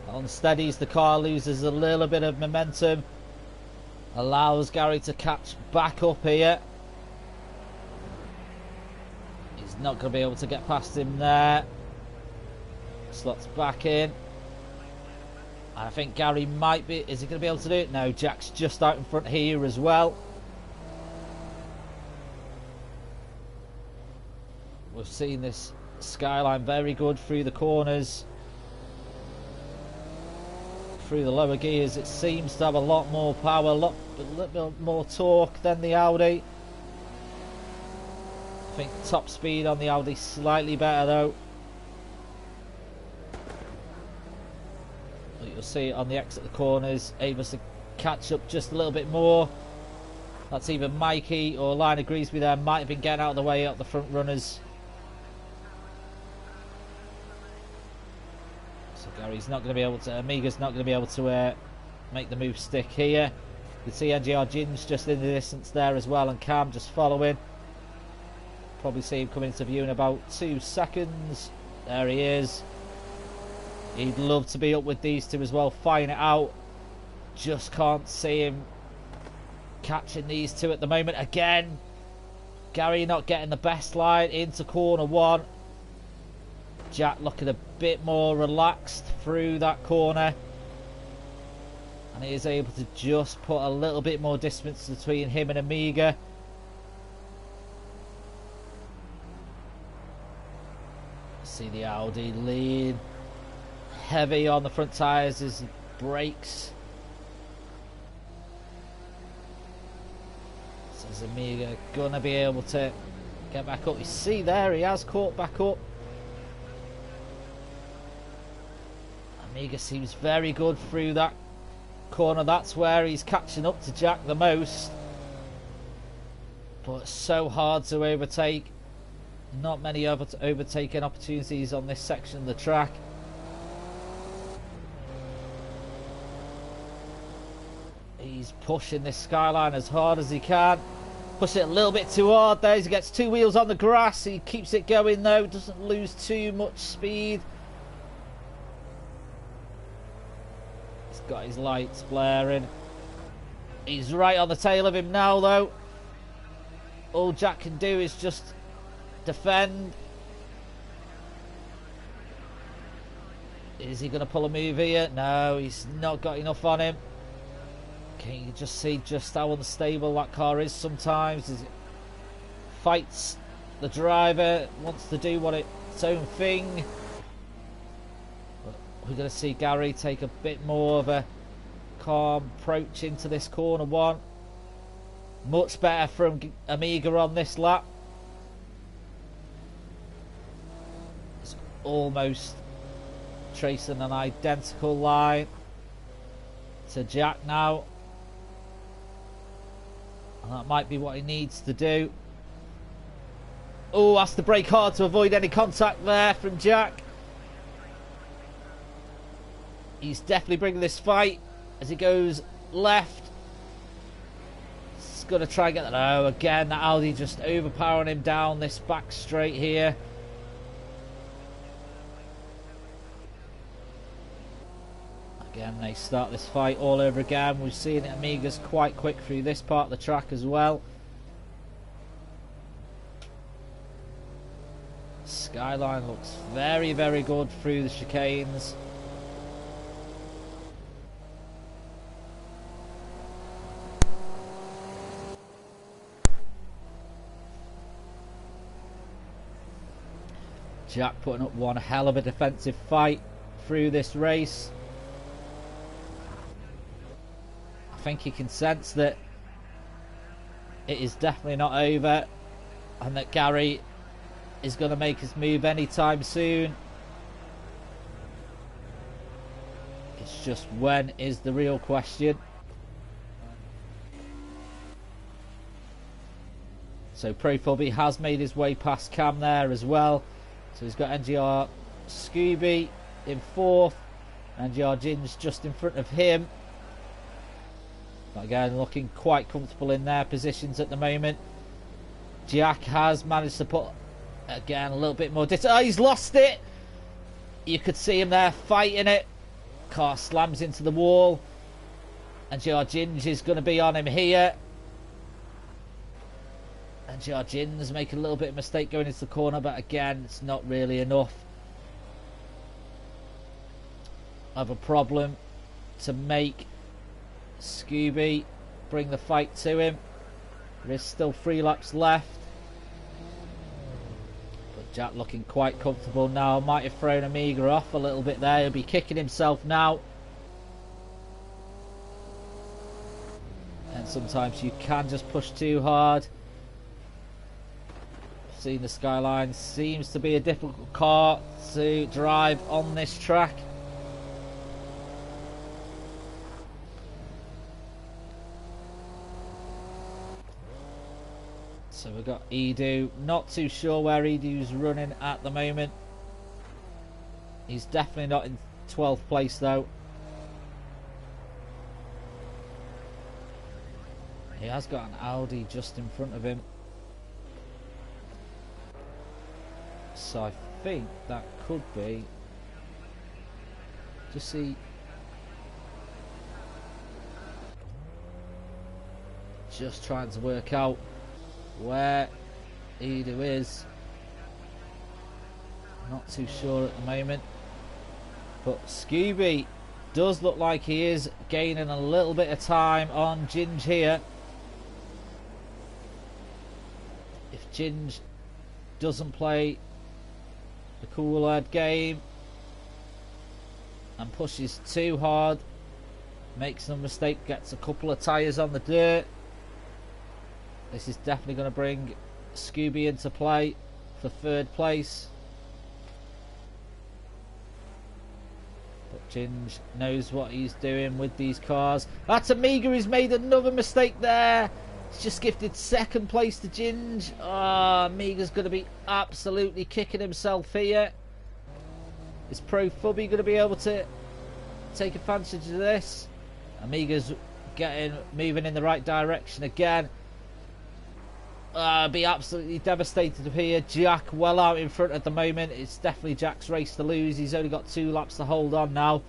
Unsteadies the car, loses a little bit of momentum. Allows Gary to catch back up here. He's not going to be able to get past him there. Slots back in. And I think Gary might be... Is he going to be able to do it? No, Jack's just out in front here as well. We've seen this Skyline very good through the corners. Through the lower gears, it seems to have a lot more power, a little bit more torque than the Audi. I think top speed on the Audi slightly better though. But you'll see it on the exit of the corners, able to catch up just a little bit more. That's either Mikey or Line agrees with them. Might have been getting out of the way up the front runners. So Gary's not going to be able to, Amiga's not going to be able to make the move stick here. You can see NGR Gin's just in the distance there as well, and Cam just following. Probably see him come into view in about 2 seconds. There he is. He'd love to be up with these two as well, fighting it out. Just can't see him catching these two at the moment. Again, Gary not getting the best line into corner 1. Jack looking a bit more relaxed through that corner, and he is able to just put a little bit more distance between him and Amiga. See the Audi lean heavy on the front tyres as he brakes. Is Amiga gonna be able to get back up? You see there, he has caught back up. Amiga seems very good through that corner. That's where he's catching up to Jack the most, but so hard to overtake. Not many overtaking opportunities on this section of the track. He's pushing this Skyline as hard as he can. Push it a little bit too hard there. He gets 2 wheels on the grass. He keeps it going though. Doesn't lose too much speed. He's got his lights blaring. He's right on the tail of him now though. All Jack can do is just defend. Is he going to pull a move here? No, he's not got enough on him. Can you just see just how unstable that car is sometimes? As it fights the driver, wants to do its own thing. But we're going to see Gary take a bit more of a calm approach into this corner 1. Much better from Amiga on this lap. It's almost tracing an identical line to Jack now. And that might be what he needs to do. Oh, has to brake hard to avoid any contact there from Jack. He's definitely bringing this fight as he goes left. He's going to try and get that. Oh, again, that Audi just overpowering him down this back straight here. Again, they start this fight all over again. We've seen Amiga's quite quick through this part of the track as well. Skyline looks very, very good through the chicanes. Jack putting up one hell of a defensive fight through this race. I think he can sense that it is definitely not over and that Gary is going to make his move anytime soon. It's just when is the real question. So Pro Fubby has made his way past Cam there as well. So he's got NGR Scooby in 4th. NGR Gin's just in front of him. But again, looking quite comfortable in their positions at the moment. Jack has managed to put, again, a little bit more distance. Oh, he's lost it! You could see him there fighting it. Car slams into the wall. And NGR Ginge is going to be on him here. And NGR Ginge making a little bit of mistake going into the corner, but again, it's not really enough of a problem to make Scooby bring the fight to him. There is still 3 laps left, but Jack looking quite comfortable now. Might have thrown Amiga off a little bit there. He'll be kicking himself now. And sometimes you can just push too hard. Seeing the Skyline seems to be a difficult car to drive on this track. So we've got Edu. Not too sure where Edu's running at the moment. He's definitely not in 12th place though. He has got an Audi just in front of him. So I think that could be... Just see... Just trying to work out where Edu is. Not too sure at the moment. But Scooby does look like he is gaining a little bit of time on Ginge here. If Ginge doesn't play the cool head game and pushes too hard, makes a mistake, gets a couple of tyres on the dirt, this is definitely going to bring Scooby into play for 3rd place. But Ginge knows what he's doing with these cars. That's Amiga who's made another mistake there. He's just gifted 2nd place to Ginge. Oh, Amiga's going to be absolutely kicking himself here. Is Pro Fubby going to be able to take advantage of this? Amiga's moving in the right direction again. Be absolutely devastated here. Jack well out in front at the moment. It's definitely Jack's race to lose. He's only got 2 laps to hold on now.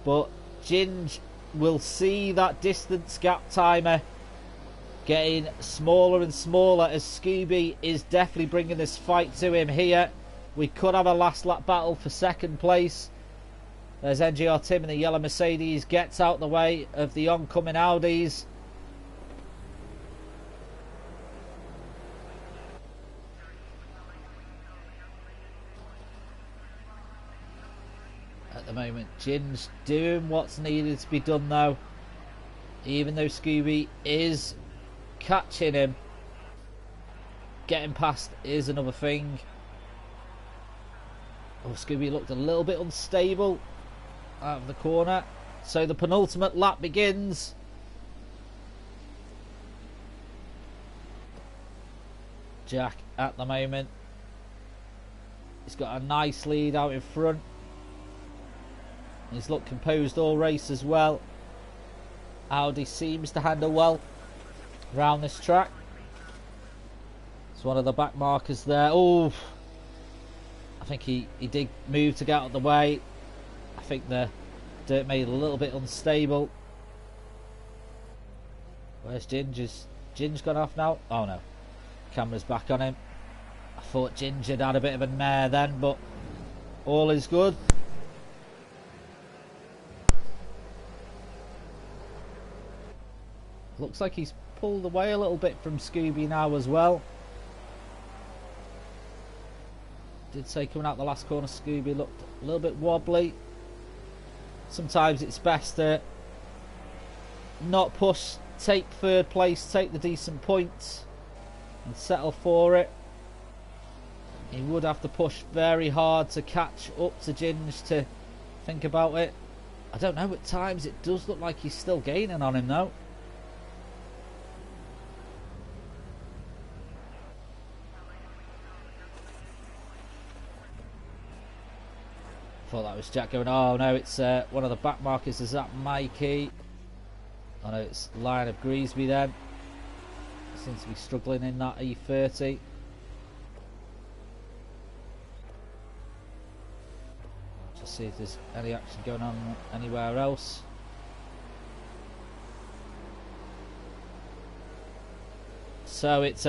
But Ginge will see that distance gap timer getting smaller and smaller as Scooby is definitely bringing this fight to him here. We could have a last lap battle for 2nd place. There's NGR Tim in the yellow Mercedes. Gets out the way of the oncoming Audis. At the moment, Ginge doing what's needed to be done though. Even though Scooby is catching him, getting past is another thing. Oh, Scooby looked a little bit unstable out of the corner. So the penultimate lap begins. Jack at the moment, he's got a nice lead out in front. He's looked composed all race as well. Audi seems to handle well around this track. It's one of the back markers there. Oh, I think he did move to get out of the way. I think the dirt made it a little bit unstable. Where's Ginge? Ginge gone off now? Oh no, camera's back on him. I thought Ginge had a bit of a mare then, but all is good. Looks like he's pulled away a little bit from Scooby now as well. Did say coming out the last corner Scooby looked a little bit wobbly. Sometimes it's best to not push, take 3rd place, take the decent points and settle for it. He would have to push very hard to catch up to Ginge to think about it. I don't know, at times it does look like he's still gaining on him though. Thought that was Jack going, oh no, it's one of the back markers. Is that Mikey? Oh no, it's Lion of Greasby then. Seems to be struggling in that E30. Just see if there's any action going on anywhere else. So it's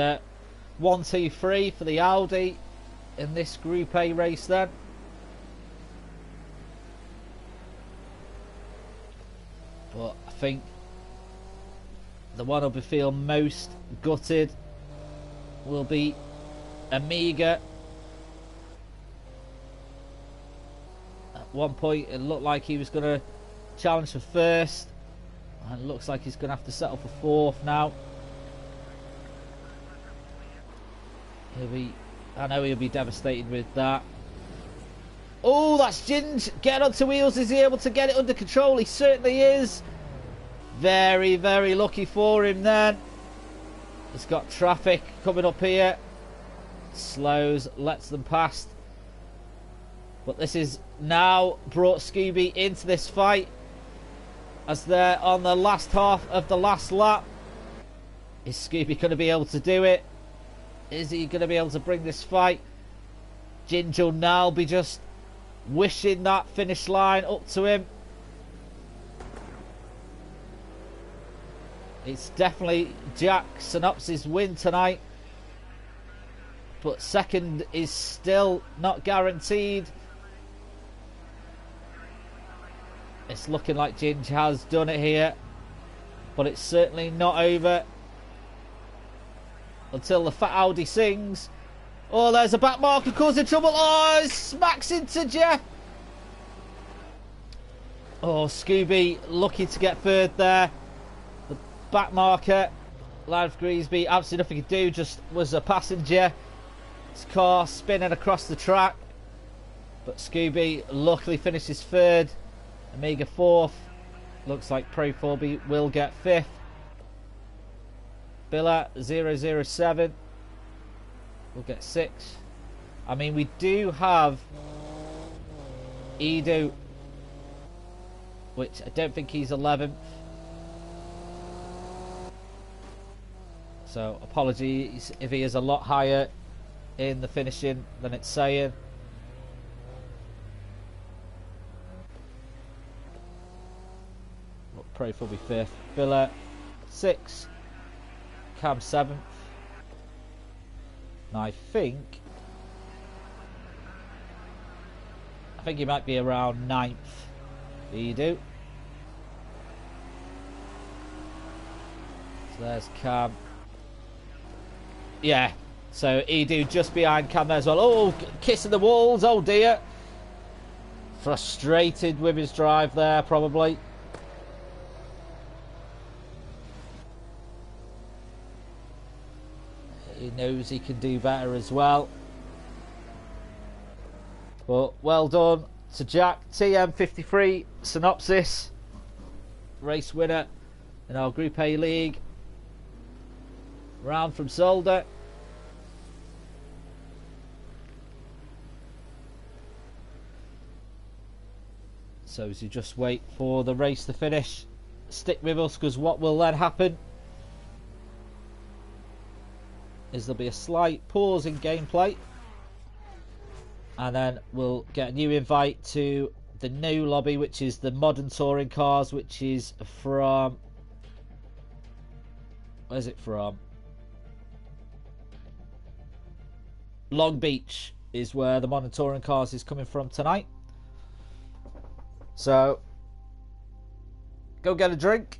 1, 2, 3 for the Audi in this Group A race then. But I think the one I'll be feeling most gutted will be Amiga. At one point it looked like he was going to challenge for 1st, and it looks like he's going to have to settle for 4th now. I know he'll be devastated with that. Oh, that's Ginge. Get onto wheels. Is he able to get it under control? He certainly is. Very, very lucky for him then. It's got traffic coming up here. Slows, lets them past. But this is now brought Scooby into this fight as they're on the last half of the last lap. Is Scooby going to be able to do it? Is he going to be able to bring this fight? Ginger will now be just wishing that finish line up to him. It's definitely Jack Synopsis' win tonight. But second is still not guaranteed. It's looking like Ginger has done it here. But it's certainly not over until the fat Audi sings. Oh, there's a back marker causing trouble. Oh, it smacks into Jeff. Oh, Scooby lucky to get third there. The back marker, Live Greasby, absolutely nothing to do, just was a passenger. His car spinning across the track. But Scooby luckily finishes third. Amiga fourth. Looks like Pro 4B will get fifth. Billa 007 will get sixth. I mean, we do have Edu, which I don't think he's 11th. So apologies if he is a lot higher in the finishing than it's saying. Pro will be fifth. Billa 6th. Cam 7th. And I think he might be around 9th. Edu. So there's Cam. Yeah. So Edu just behind Cam there as well. Oh, kissing the walls. Oh dear. Frustrated with his drive there, probably. He knows he can do better as well. But well done to Jack. TM53 Synopsis. Race winner in our Group A League. Round from Solder. So as you just wait for the race to finish, stick with us, because what will then happen is there'll be a slight pause in gameplay, and then we'll get a new invite to the new lobby, which is the modern touring cars, which is from, where's it from? Long Beach is where the modern touring cars is coming from tonight. So go get a drink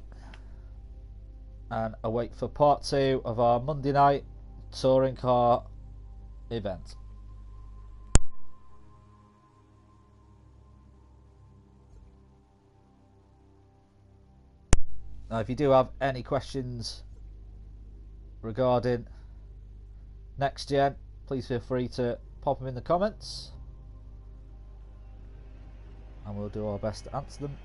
and await for part 2 of our Monday night touring car event. Now, if you do have any questions regarding Next Gen, please feel free to pop them in the comments and we'll do our best to answer them.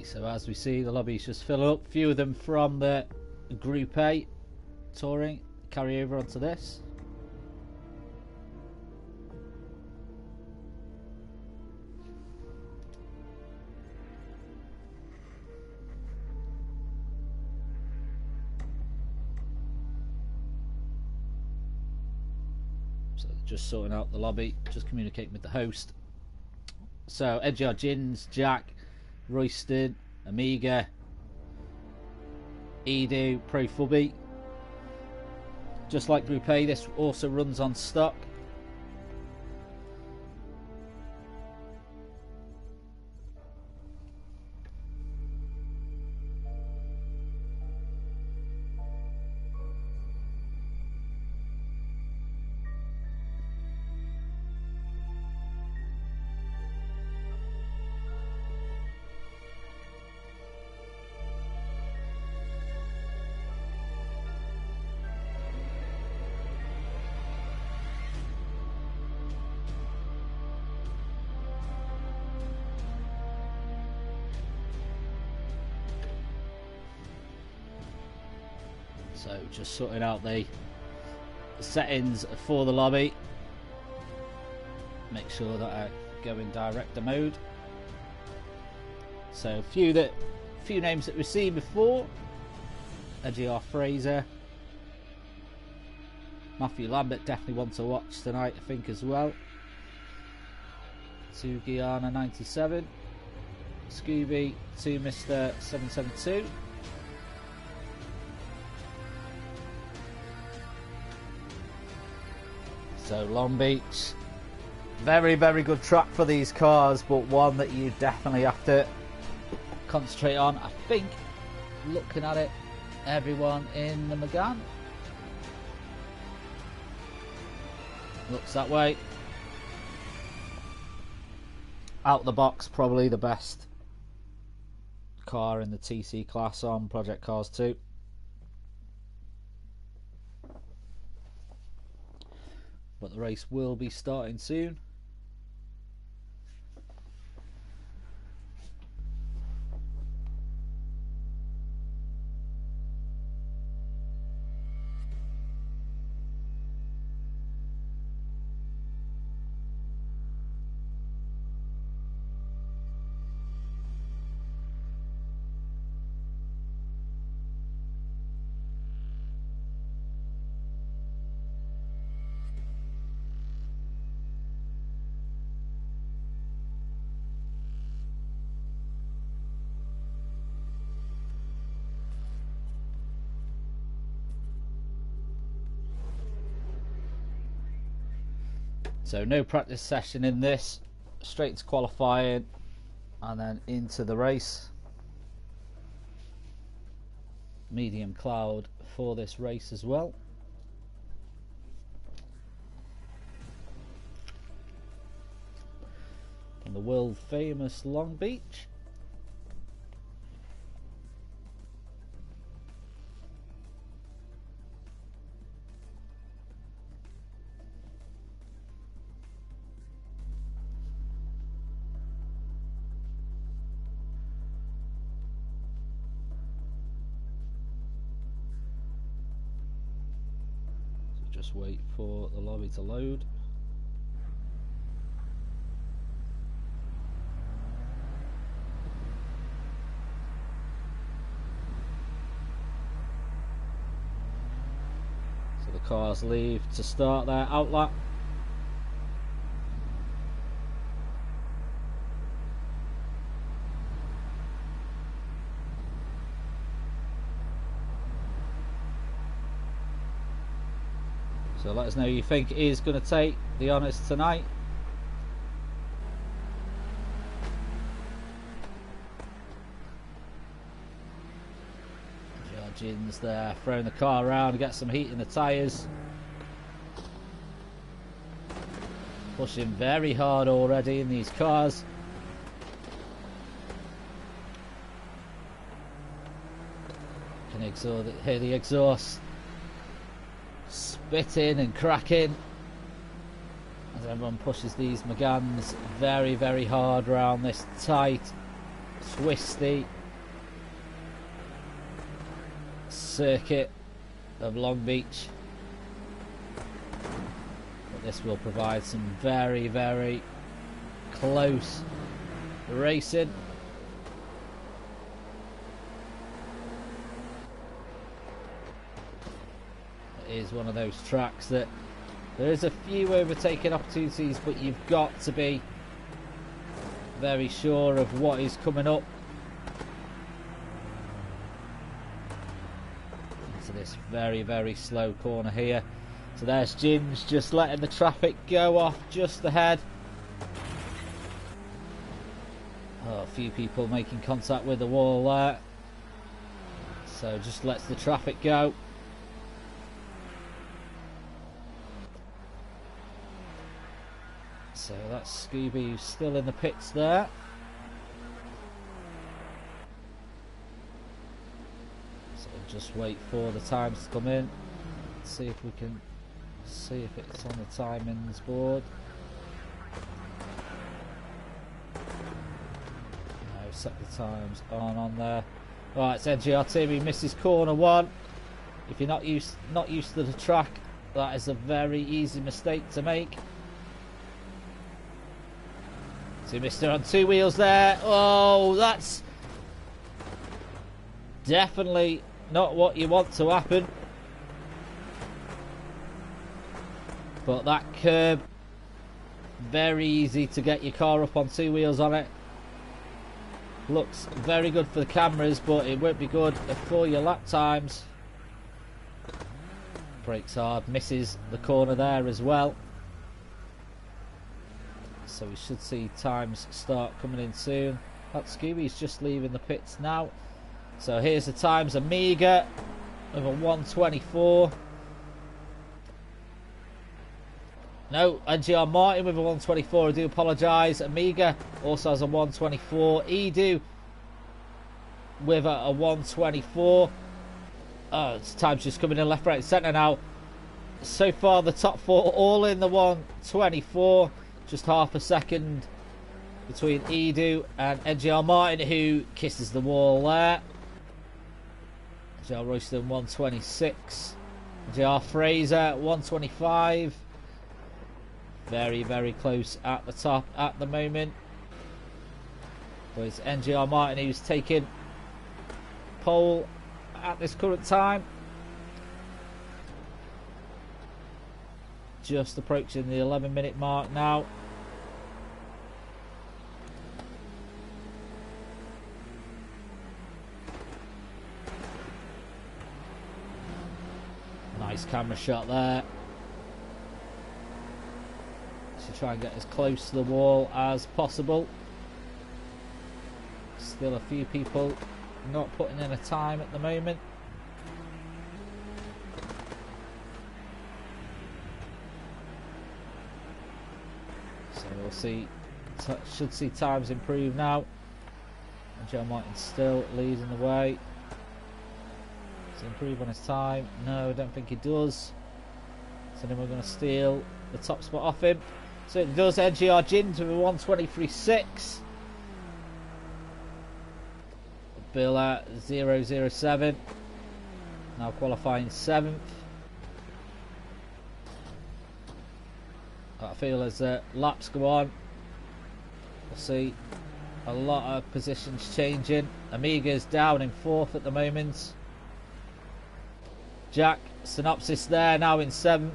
Okay, so as we see, the lobby's just fill up. A few of them from the Group A touring carry over onto this. So just sorting out the lobby, just communicating with the host. So NXT GEN, Jack, Royston, Amiga, Edu, Pro Fubby. Just like Group A, this also runs on stock. So just sorting out the settings for the lobby. Make sure that I go in director mode. So a few names that we've seen before. NGR Fraser, Matthew Lambert, definitely one to watch tonight, I think, as well. To Guyana 97, Scooby to Mr. 772. So Long Beach, very, very good track for these cars, but one that you definitely have to concentrate on. I think, looking at it, everyone in the Megane looks that way. Out the box, probably the best car in the TC class on Project Cars 2. But the race will be starting soon. So no practice session in this, straight to qualifying and then into the race. Medium cloud for this race as well. And the world famous Long Beach. Just wait for the lobby to load. So the cars leave to start their outlap. So let us know who you think is going to take the honours tonight. Georgians there throwing the car around to get some heat in the tyres. Pushing very hard already in these cars. Can hear the exhaust spitting and cracking as everyone pushes these Meganes very, very hard around this tight twisty circuit of Long Beach. But this will provide some very, very close racing. It is one of those tracks that there is a few overtaking opportunities, but you've got to be very sure of what is coming up into this very, very slow corner here. So there's Ginge just letting the traffic go off just ahead. Oh, a few people making contact with the wall there, so just lets the traffic go. So that's Scooby who's still in the pits there. So just wait for the times to come in. Let's see if we can see if it's on the timings board. No, set the times on there. Right, it's NGRT. He misses corner one. If you're not used to the track, that is a very easy mistake to make. So he missed her on two wheels there. Oh, that's definitely not what you want to happen. But that curb, very easy to get your car up on two wheels on it. Looks very good for the cameras, but it won't be good for your lap times. Brakes hard, misses the corner there as well. So we should see times start coming in soon. That Scooby's just leaving the pits now. So here's the times. Amiga with a 124. No, NGR Martin with a 124. I do apologise. Amiga also has a 124. Edu with a 124. Oh, it's time's just coming in left, right, and centre now. So far, the top four all in the 124. Just half a second between Edu and NGR Martin, who kisses the wall there. NGR Royston 126. NGR Fraser 125. Very, very close at the top at the moment. But it's NGR Martin who's taking pole at this current time. Just approaching the 11-minute mark now. Nice camera shot there. So try and get as close to the wall as possible. Still a few people not putting in a time at the moment. So we'll see, should see times improve now. And Joe Martin still leading the way. Does he improve on his time? No, I don't think he does. So then we're going to steal the top spot off him. So it does. NGR GEN to a 123.6. Bill at 007. Now qualifying 7th. I feel as laps go on, we'll see a lot of positions changing. Amiga's down in 4th at the moment. Jack Synopsis there now in 7th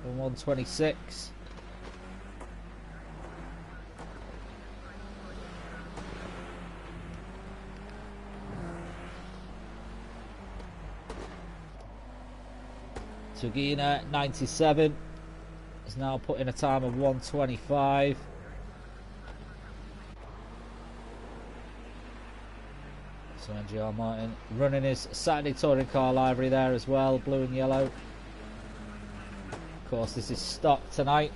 from 126. Tugina 97 is now putting a time of 125. So NGR Martin running his Saturday touring car livery there as well, blue and yellow. Of course, this is stock tonight.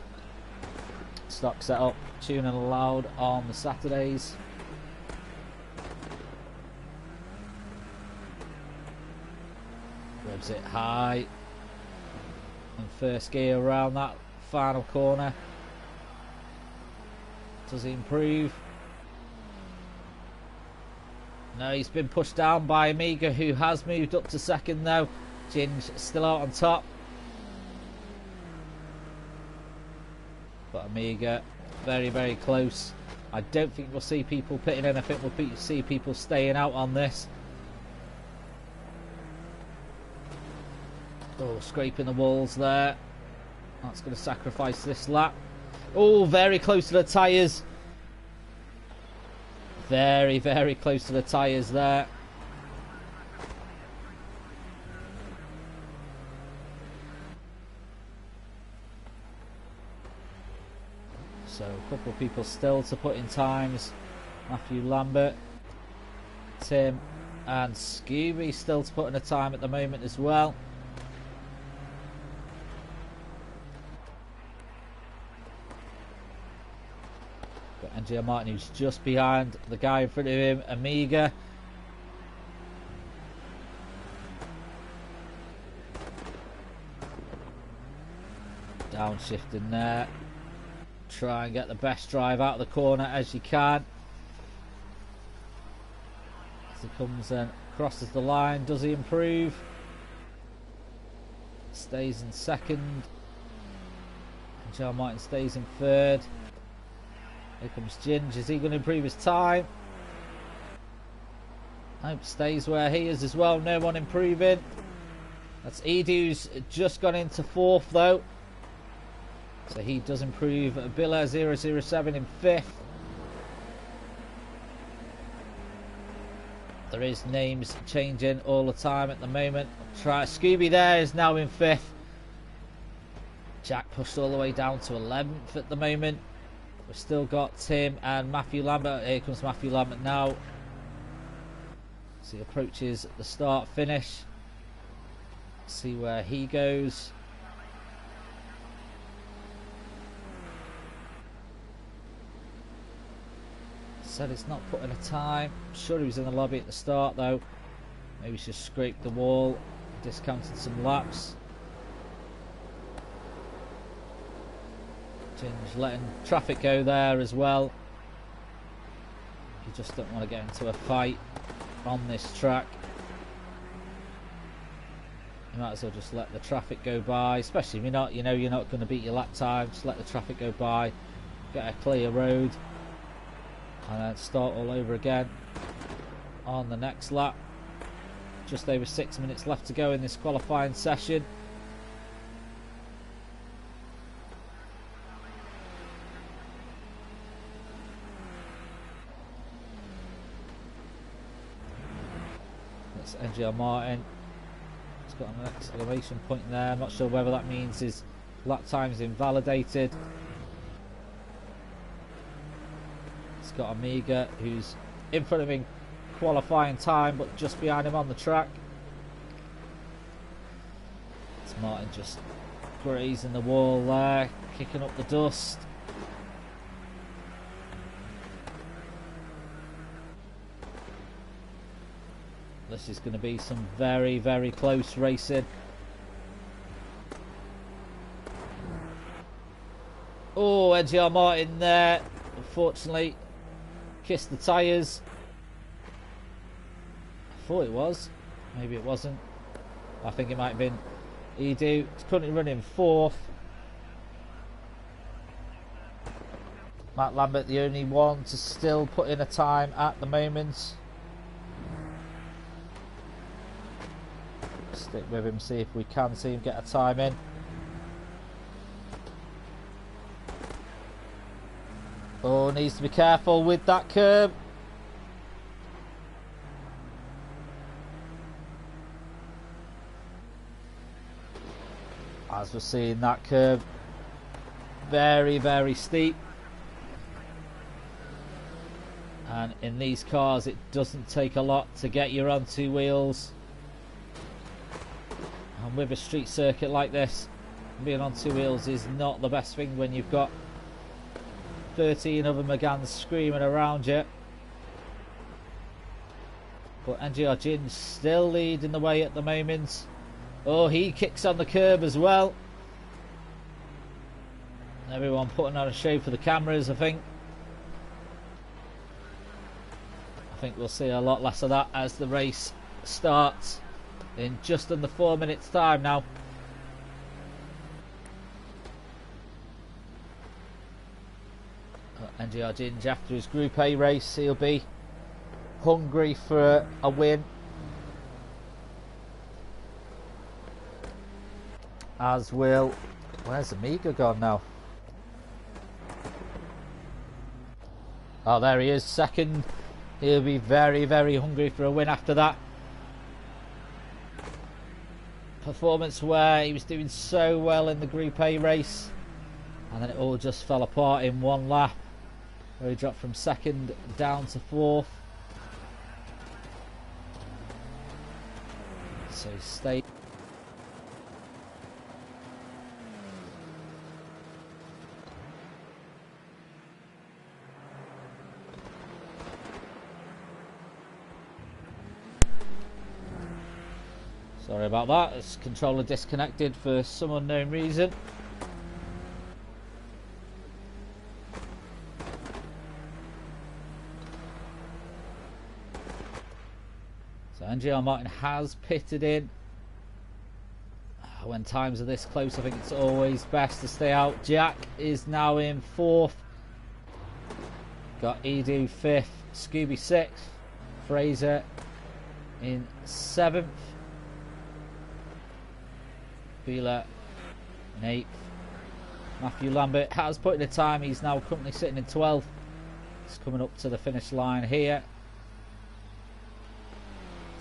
Stock setup, tuning allowed on the Saturdays. Revs it high in first gear around that final corner. Does he improve? No, he's been pushed down by Amiga, who has moved up to second though. Ginge still out on top. But Amiga, very, very close. I don't think we'll see people pitting in. I think we'll see people staying out on this. Oh, scraping the walls there. That's going to sacrifice this lap. Oh, very close to the tyres. Very, very close to the tyres there. So a couple of people still to put in times. Matthew Lambert, Tim and Scooby still to put in a time at the moment as well. And NGR Martin, who's just behind the guy in front of him, Amiga. Downshifting there. Try and get the best drive out of the corner as you can. As he comes and crosses the line, does he improve? Stays in second. NGR Martin stays in third. Here comes Ginge. Is he going to improve his time? Nope, stays where he is as well. No one improving. That's Edu's just gone into fourth though. So he does improve. Billa 007 in fifth. There is names changing all the time at the moment. Try Scooby there is now in fifth. Jack pushed all the way down to 11th at the moment. We've still got Tim and Matthew Lambert. Here comes Matthew Lambert now. As he approaches the start finish. See where he goes. Said it's not putting a time. I'm sure he was in the lobby at the start though. Maybe he's just scraped the wall, discounted some laps. Ginge letting traffic go there as well. You just don't want to get into a fight on this track. You might as well just let the traffic go by, especially if you're not, you're not going to beat your lap time. Just let the traffic go by, get a clear road, and then start all over again on the next lap. Just over 6 minutes left to go in this qualifying session. NGR Martin. He's got an exclamation point there. I'm not sure whether that means his lap time's invalidated. He's got Amiga, who's in front of him qualifying time, but just behind him on the track. It's Martin just grazing the wall there, kicking up the dust. This is going to be some very, very close racing. Oh, NGR Martin there. Unfortunately, kissed the tyres. I thought it was. Maybe it wasn't. I think it might have been Edu. It's currently running fourth. Matt Lambert, the only one to still put in a time at the moment. Stick with him, see if we can see him get a time in. Oh, needs to be careful with that curb. As we're seeing that curb, very, very steep. And in these cars, it doesn't take a lot to get you on two wheels. And with a street circuit like this, being on two wheels is not the best thing when you've got 13 other Megans screaming around you. But NGR GEN still leading the way at the moment. Oh, he kicks on the curb as well. Everyone putting on a show for the cameras, I think. I think we'll see a lot less of that as the race starts in just under 4 minutes time now. NGR Ginge, after his Group A race, he'll be hungry for a win, as will, where's Amiga gone now? Oh, there he is, second. He'll be very, very hungry for a win after that performance where he was doing so well in the Group A race, and then it all just fell apart in one lap, where he dropped from second down to fourth. So he stayed. Sorry about that, this controller disconnected for some unknown reason. So NGR Martin has pitted in. When times are this close, I think it's always best to stay out. Jack is now in fourth. Got Edu fifth, Scooby sixth, Fraser in seventh, Beeler in eighth. Matthew Lambert has put in a time. He's now currently sitting in 12th. He's coming up to the finish line here.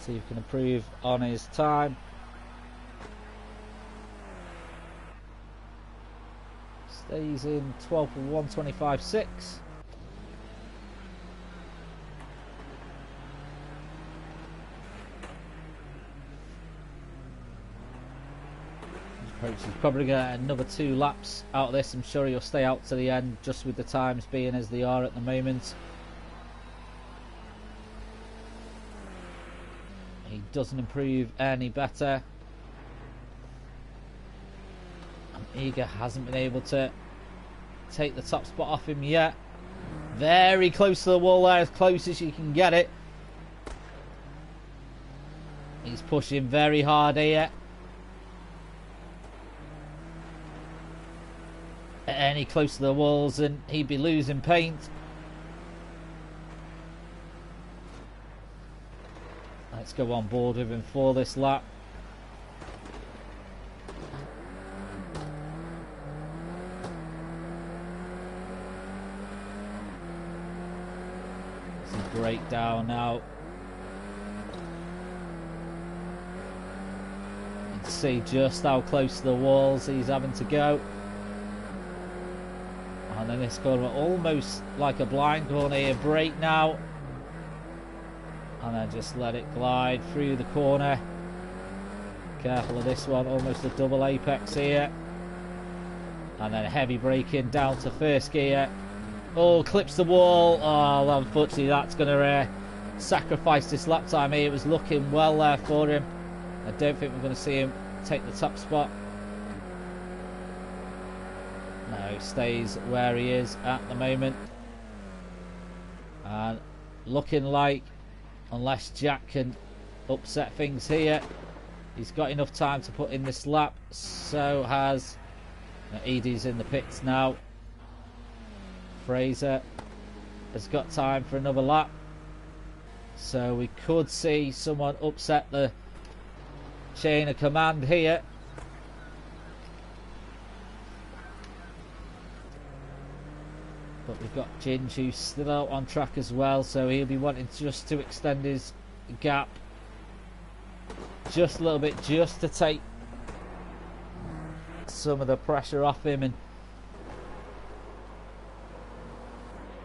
See if he can improve on his time. Stays in 12th for 125.6. He's probably going to get another 2 laps out of this. I'm sure he'll stay out to the end, just with the times being as they are at the moment. He doesn't improve any better. Eager hasn't been able to take the top spot off him yet. Very close to the wall there, as close as you can get it. He's pushing very hard here. Any close to the walls and he'd be losing paint. Let's go on board with him for this lap. It's a breakdown now. You can see just how close to the walls he's having to go. And then this corner, almost like a blind corner here, brake now. And then just let it glide through the corner. Careful of this one, almost a double apex here. And then heavy braking down to first gear. Oh, clips the wall. Oh, unfortunately that's going to sacrifice this lap time here. It was looking well there for him. I don't think we're going to see him take the top spot. No, stays where he is at the moment. And looking like, unless Jack can upset things here, he's got enough time to put in this lap. So has Edie's in the pits now. Fraser has got time for another lap. So we could see someone upset the chain of command here. But we've got Ginge who's still out on track as well, so he'll be wanting just to extend his gap just a little bit, just to take some of the pressure off him and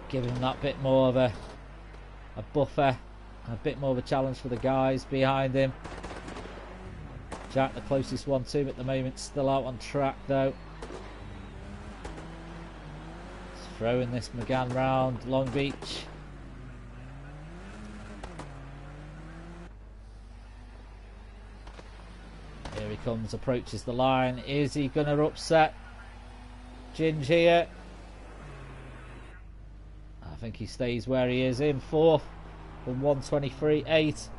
give him that bit more of a buffer, and a bit more of a challenge for the guys behind him. Jack, the closest one to him at the moment, still out on track though. Throwing this McGann round Long Beach. Here he comes, approaches the line. Is he going to upset Ginge here? I think he stays where he is in fourth. from 1:23.8.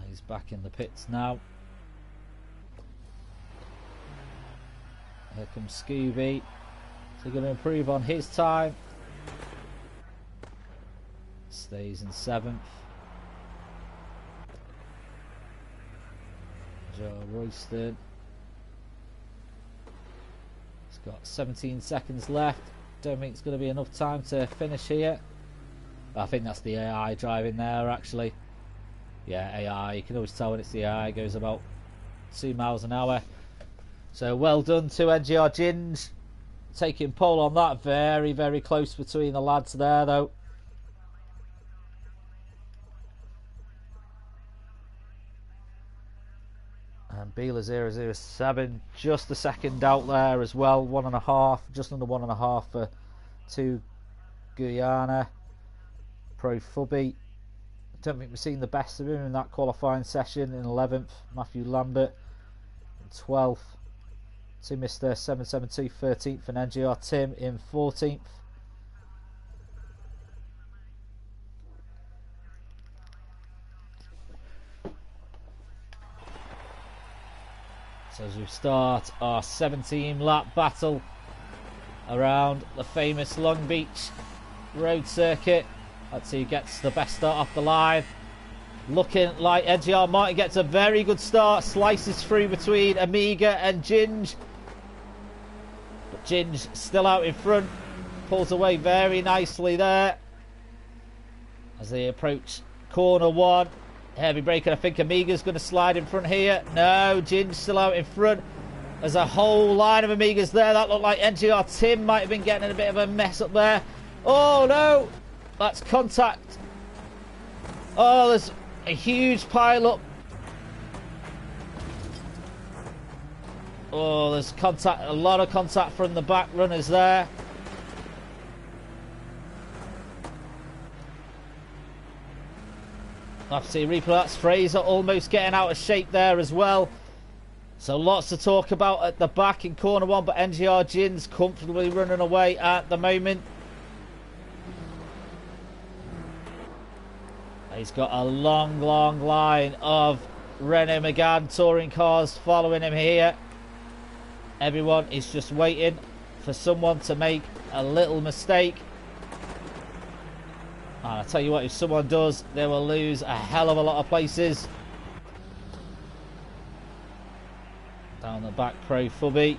He's back in the pits now. Here comes Scooby. So going to improve on his time. Stays in 7th. Joe Royston. He's got 17 seconds left. Don't think it's going to be enough time to finish here. I think that's the AI driving there actually. Yeah, AI. You can always tell when it's the AI. It goes about 2 miles an hour. So well done to NGR Gins. Taking pole on that. Very, very close between the lads there though. And Beeler 007 just a second out there as well. 1.5, just under 1.5 for 2 Guyana. Pro Fubby. Don't think we've seen the best of him in that qualifying session. In 11th, Matthew Lambert. In 12th, to Mr. 772 13th, and NGR Tim in 14th. So as we start our 17 lap battle around the famous Long Beach road circuit, let's see who gets the best start off the line. Looking like NGR Martin gets a very good start, slices through between Amiga and Ginge, but Ginge still out in front, pulls away very nicely there as they approach corner 1. Heavy break, and I think Amiga's going to slide in front here. No, Gin's still out in front. There's a whole line of Amigas there. That looked like NGR Tim might have been getting in a bit of a mess up there. Oh no, that's contact. Oh, there's a huge pile up. Oh, there's contact, a lot of contact from the back runners there. Let's see, replay. That's Fraser almost getting out of shape there as well. So lots to talk about at the back in corner 1, but NGR Gin's comfortably running away at the moment. He's got a long, long line of Renault Megane touring cars following him here. Everyone is just waiting for someone to make a little mistake. And I tell you what, if someone does, they will lose a hell of a lot of places. Down the back, Pro Fubby.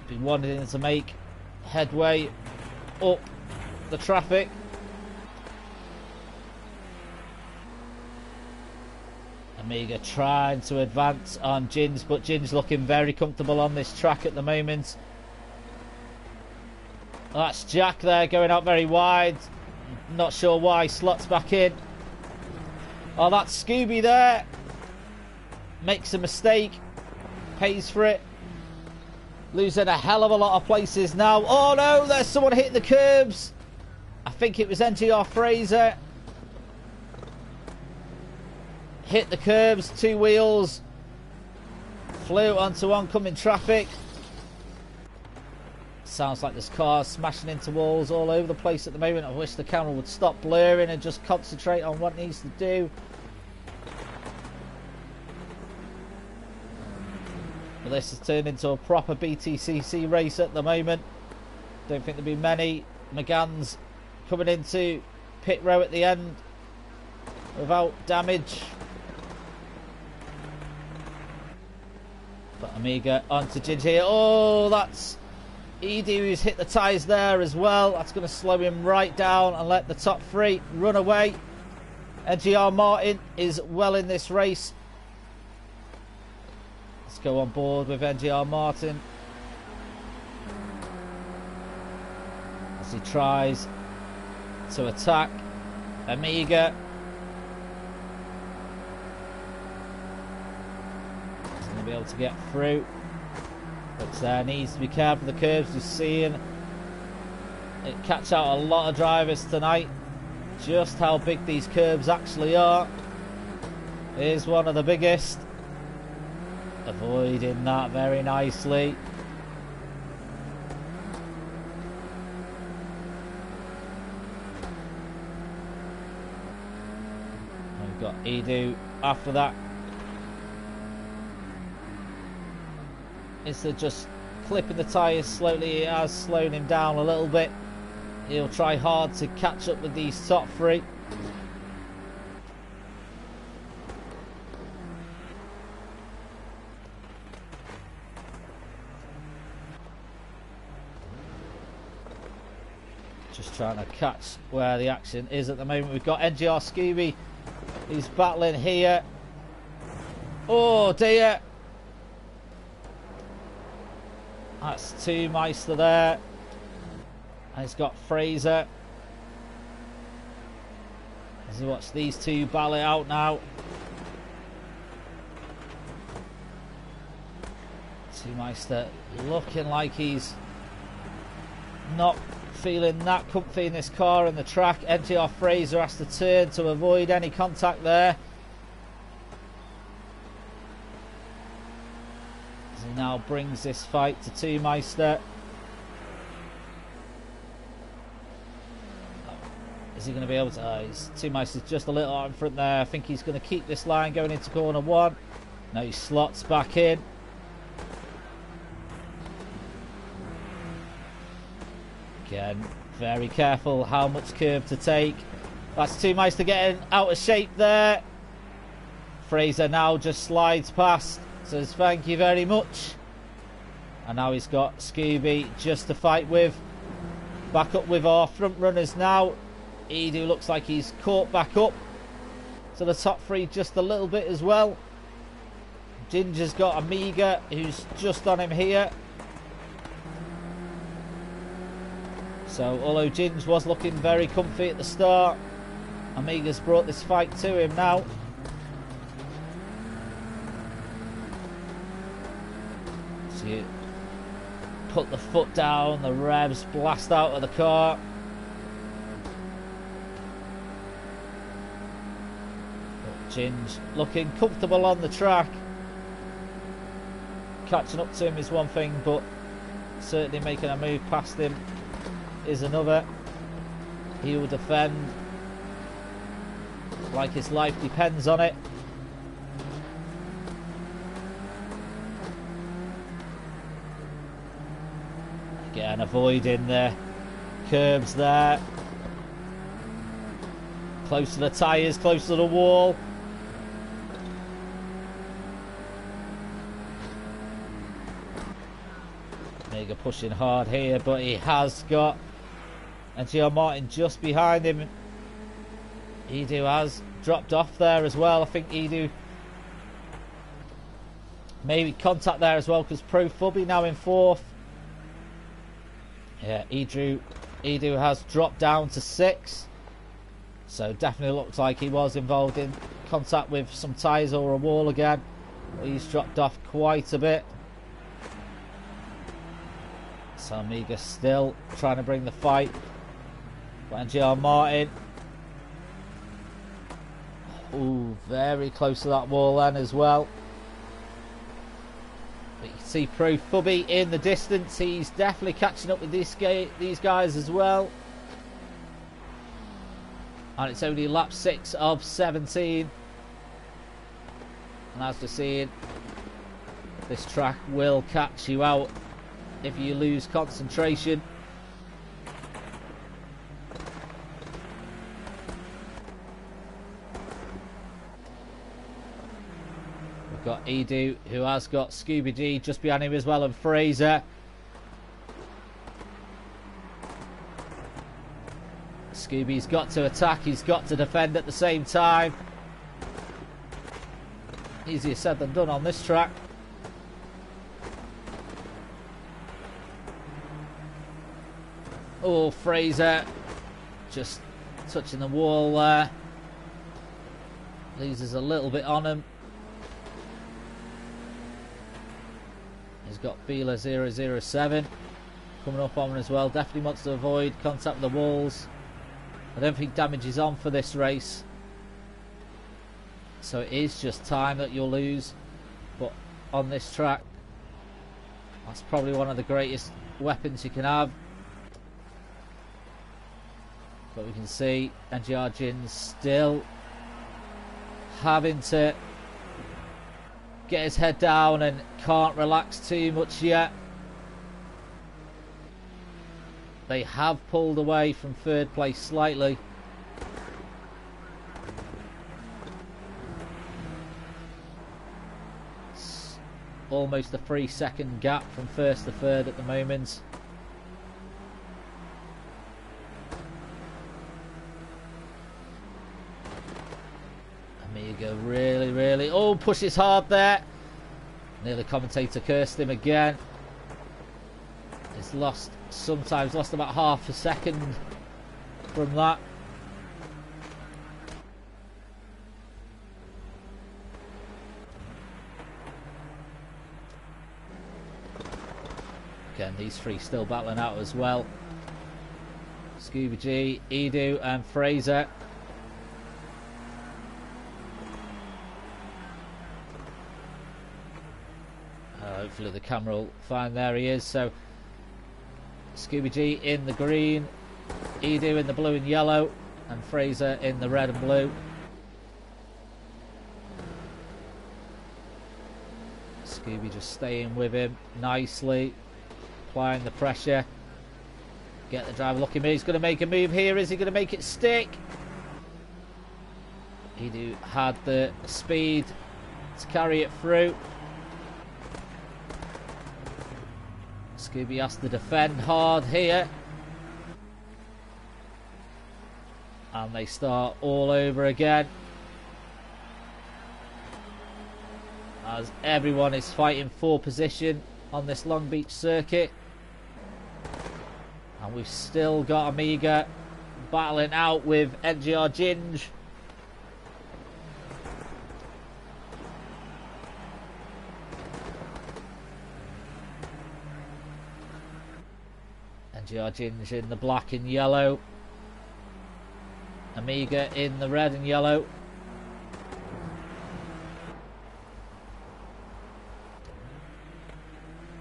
Been wanting to make headway up the traffic. Amiga trying to advance on Gins, but Gins looking very comfortable on this track at the moment. That's Jack there going out very wide. Not sure why. Slots back in. Oh, that's Scooby there. Makes a mistake. Pays for it. Losing a hell of a lot of places now. Oh no, there's someone hitting the curbs. I think it was NGR Fraser. Hit the curbs, 2 wheels. Flew onto oncoming traffic. Sounds like there's cars smashing into walls all over the place at the moment. I wish the camera would stop blurring and just concentrate on what it needs to do. But this has turned into a proper BTCC race at the moment. Don't think there'll be many Megans coming into pit row at the end without damage. But Amiga onto Ginge here. Oh, that's Edie who's hit the tyres there as well. That's going to slow him right down and let the top 3 run away. NGR Martin is well in this race. Let's go on board with NGR Martin as he tries to attack Amiga. He's going to be able to get through. But needs to be careful of the curbs. Just seeing it catch out a lot of drivers tonight. Just how big these curbs actually are. Here's one of the biggest. Avoiding that very nicely. Edu after that, instead of just clipping the tyres slowly, it has slowed him down a little bit. He'll try hard to catch up with these top three. Just trying to catch where the action is at the moment. We've got NGR Scooby. He's battling here. Oh dear. That's two Meister there. And he's got Fraser. Let's watch these two battle it out now. Two Meister looking like he's not feeling that comfy in this car and the track. NTR Fraser has to turn to avoid any contact there. As he now brings this fight to Two Meister. Is he going to be able to? Two Meister's just a little out in front there. I think he's going to keep this line going into corner one. No, he slots back in. Again, very careful how much curve to take. That's Two Meister getting out of shape there. Fraser now just slides past, says thank you very much. And now he's got Scooby just to fight with. Back up with our front runners now. Edu looks like he's caught back up to the top three just a little bit as well. Ginger's got Amiga who's just on him here. So although Ginge was looking very comfy at the start, Amiga's brought this fight to him now. So you put the foot down, the revs blast out of the car. But Ginge looking comfortable on the track. Catching up to him is one thing, but certainly making a move past him is another. He will defend like his life depends on it. Again, avoiding the curbs there. Close to the tyres, close to the wall. Mega pushing hard here, but he has got NGR Martin just behind him. Edu has dropped off there as well. I think Edu maybe contact there as well, because Pro Fubby now in fourth. Yeah, Edu has dropped down to 6. So definitely looks like he was involved in contact with some tyres or a wall again. But he's dropped off quite a bit. So Amiga still trying to bring the fight. But NGR Martin. Ooh, very close to that wall then as well. But you can see Pro Fubby in the distance. He's definitely catching up with these guys as well. And it's only lap 6 of 17. And as we're seeing, this track will catch you out if you lose concentration. We've got Edu, who has got Scooby G just behind him as well, and Fraser. Scooby's got to attack, he's got to defend at the same time. Easier said than done on this track. Oh, Fraser just touching the wall there. Loses a little bit on him. He's got Feeler 007 coming up on him as well. Definitely wants to avoid contact with the walls. I don't think damage is on for this race. So it is just time that you'll lose. But on this track, that's probably one of the greatest weapons you can have. But we can see NGR Jin still having to get his head down and can't relax too much yet. They have pulled away from third place slightly. It's almost a 3-second gap from first to third at the moment. Amiga really, oh, pushes hard there. Near the commentator cursed him again. He's sometimes lost about half a second from that. Again, these three still battling out as well. Scooby G, Edu and Fraser. Hopefully the camera will find, there he is. So Scooby G in the green, Edu in the blue and yellow, and Fraser in the red and blue. Scooby just staying with him nicely, applying the pressure. Get the driver looking. He's going to make a move here. Is he going to make it stick? Edu had the speed to carry it through. Scooby has to defend hard here. And they start all over again. As everyone is fighting for position on this Long Beach circuit. And we've still got Amiga battling out with NGR Ginge. NGR Ginge in the black and yellow. Amiga in the red and yellow.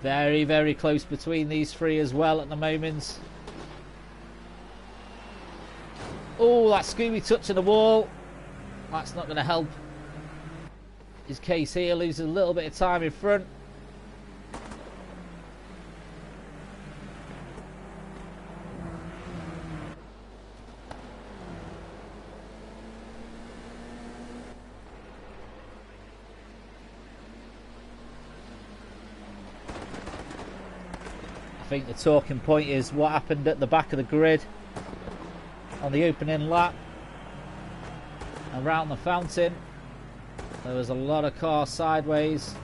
Very, very close between these three as well at the moment. Oh, that Scooby touching the wall. That's not going to help his case here. Loses a little bit of time in front. I think the talking point is what happened at the back of the grid on the opening lap around the fountain. There was a lot of cars sideways.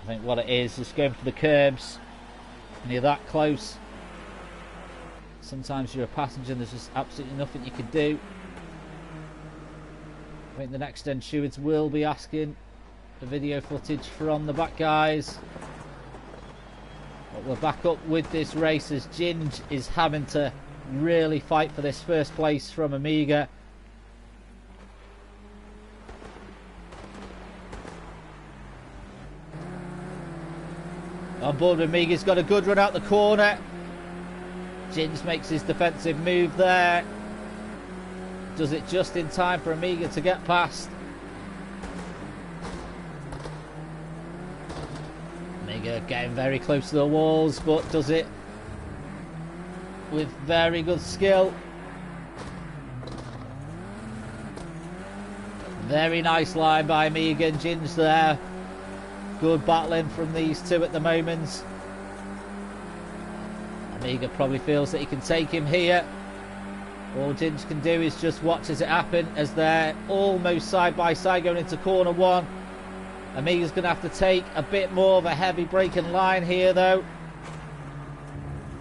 I think what it is just going for the curbs when you're that close. Sometimes you're a passenger and there's just absolutely nothing you can do. I think the next gen stewards will be asking the video footage from the back guys. But we're back up with this race as Ginge is having to really fight for this first place from Amiga. On board with Amiga's got a good run out the corner. Ginge makes his defensive move there. Does it just in time for Amiga to get past. Amiga getting very close to the walls, but does it with very good skill. Very nice line by Amiga and Ginge there. Good battling from these two at the moment. Amiga probably feels that he can take him here. All Ginge can do is just watch as it happen, as they're almost side by side going into corner one. Amiga's going to have to take a bit more of a heavy braking line here though.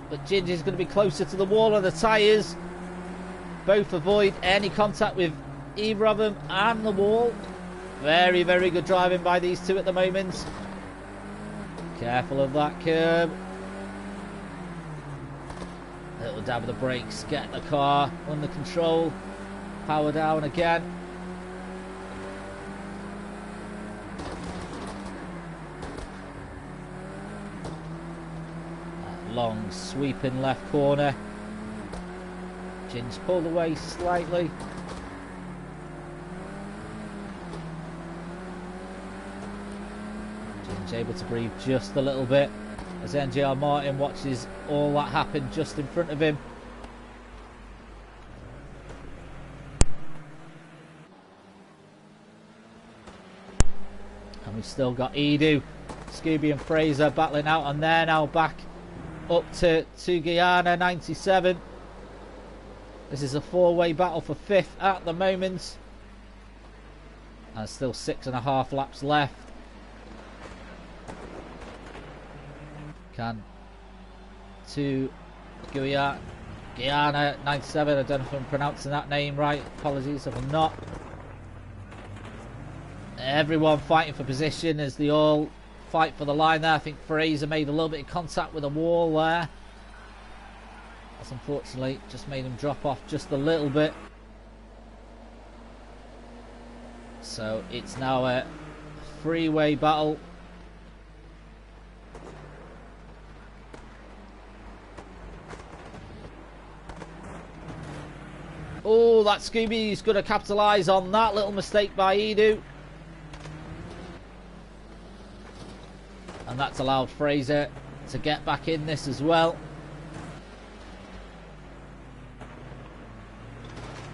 But Ginge is going to be closer to the wall of the tyres. Both avoid any contact with either of them and the wall. Very, very good driving by these two at the moment. Careful of that curb. Little dab of the brakes, get the car under control. Power down again. That long sweeping left corner. Jin's pulled away slightly. Jin's able to breathe just a little bit as NGR Martin watches all that happen just in front of him. And we've still got Edu, Scooby and Fraser battling out, and they're now back up to Guyana 97. This is a four-way battle for 5th at the moment. And still 6.5 laps left. Can to Guyana 97. I don't know if I'm pronouncing that name right. Apologies if I'm not. Everyone fighting for position as they all fight for the line there. I think Fraser made a little bit of contact with the wall there. That's unfortunately just made him drop off just a little bit. So it's now a three-way battle. Oh, that Scooby's going to capitalise on that little mistake by Edu. And that's allowed Fraser to get back in this as well.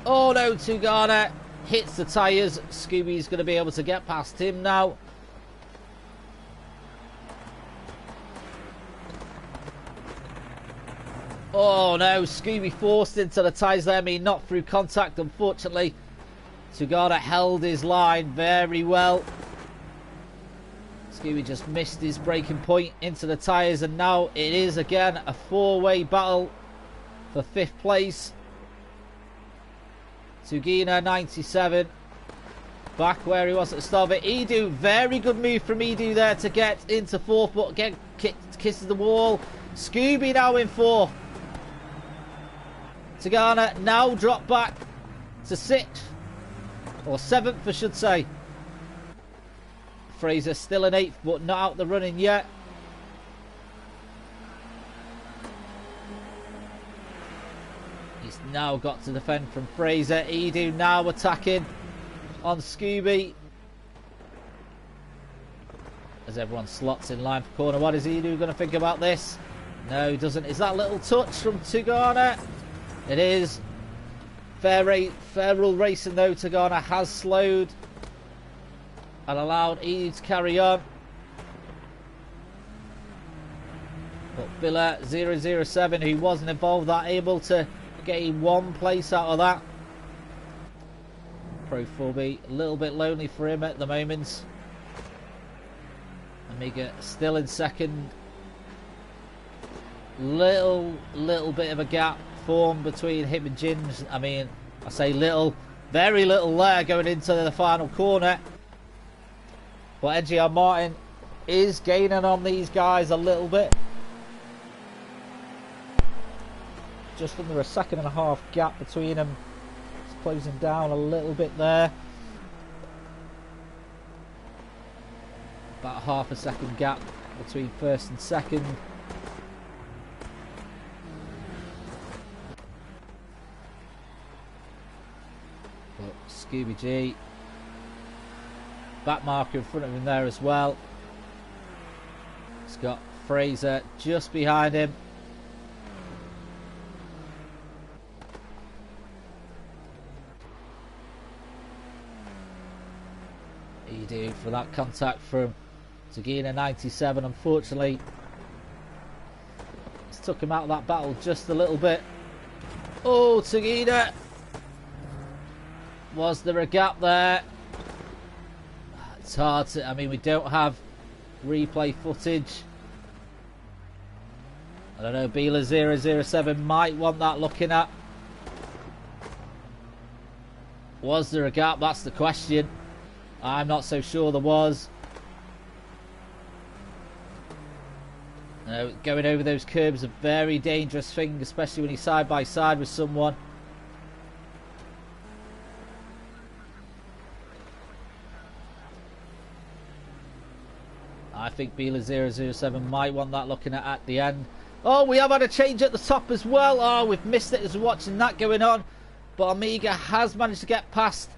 Oh no, Tugana hits the tyres. Scooby's going to be able to get past him now. Oh no, Scooby forced into the tyres there. I mean, not through contact, unfortunately. Tugana held his line very well. Scooby just missed his braking point into the tyres, and now it is again a four-way battle for 5th place. Tugina 97 back where he was at the start of it. Edu, very good move from Edu there to get into 4th, but again kisses the wall. Scooby now in 4th. Tugana now dropped back to 6th, or 7th I should say. Fraser still in 8th, but not out the running yet. He's now got to defend from Fraser. Edu now attacking on Scooby as everyone slots in line for corner. What is Edu going to think about this? No, he doesn't. Is that little touch from Tugana? It is. Fair rule racing though. Tugana has slowed and allowed Edu to carry on. But Billa 007, who wasn't involved, that able to get 1 place out of that. Pro 4B, a little bit lonely for him at the moment. Amiga still in 2nd. Little bit of a gap formed between him and Jins. I mean, I say little, very little there going into the final corner. But NGR Martin is gaining on these guys a little bit. Just under a 1.5 second gap between them. It's closing down a little bit there. About 1/2 second gap between 1st and 2nd. But Scooby G, back marker in front of him there as well. He's got Fraser just behind him. Edu for that contact from Tugina 97. Unfortunately, it's took him out of that battle just a little bit. Oh, Tugina! Was there a gap there? It's hard to, I mean, we don't have replay footage. I don't know, Bela 007 might want that looking at. Was there a gap? That's the question. I'm not so sure there was. Going over those curbs is a very dangerous thing, especially when you're side by side with someone. I think Bela 007 might want that looking at the end. Oh, we have had a change at the top as well. Oh, we've missed it as we're watching that going on. But Omega has managed to get past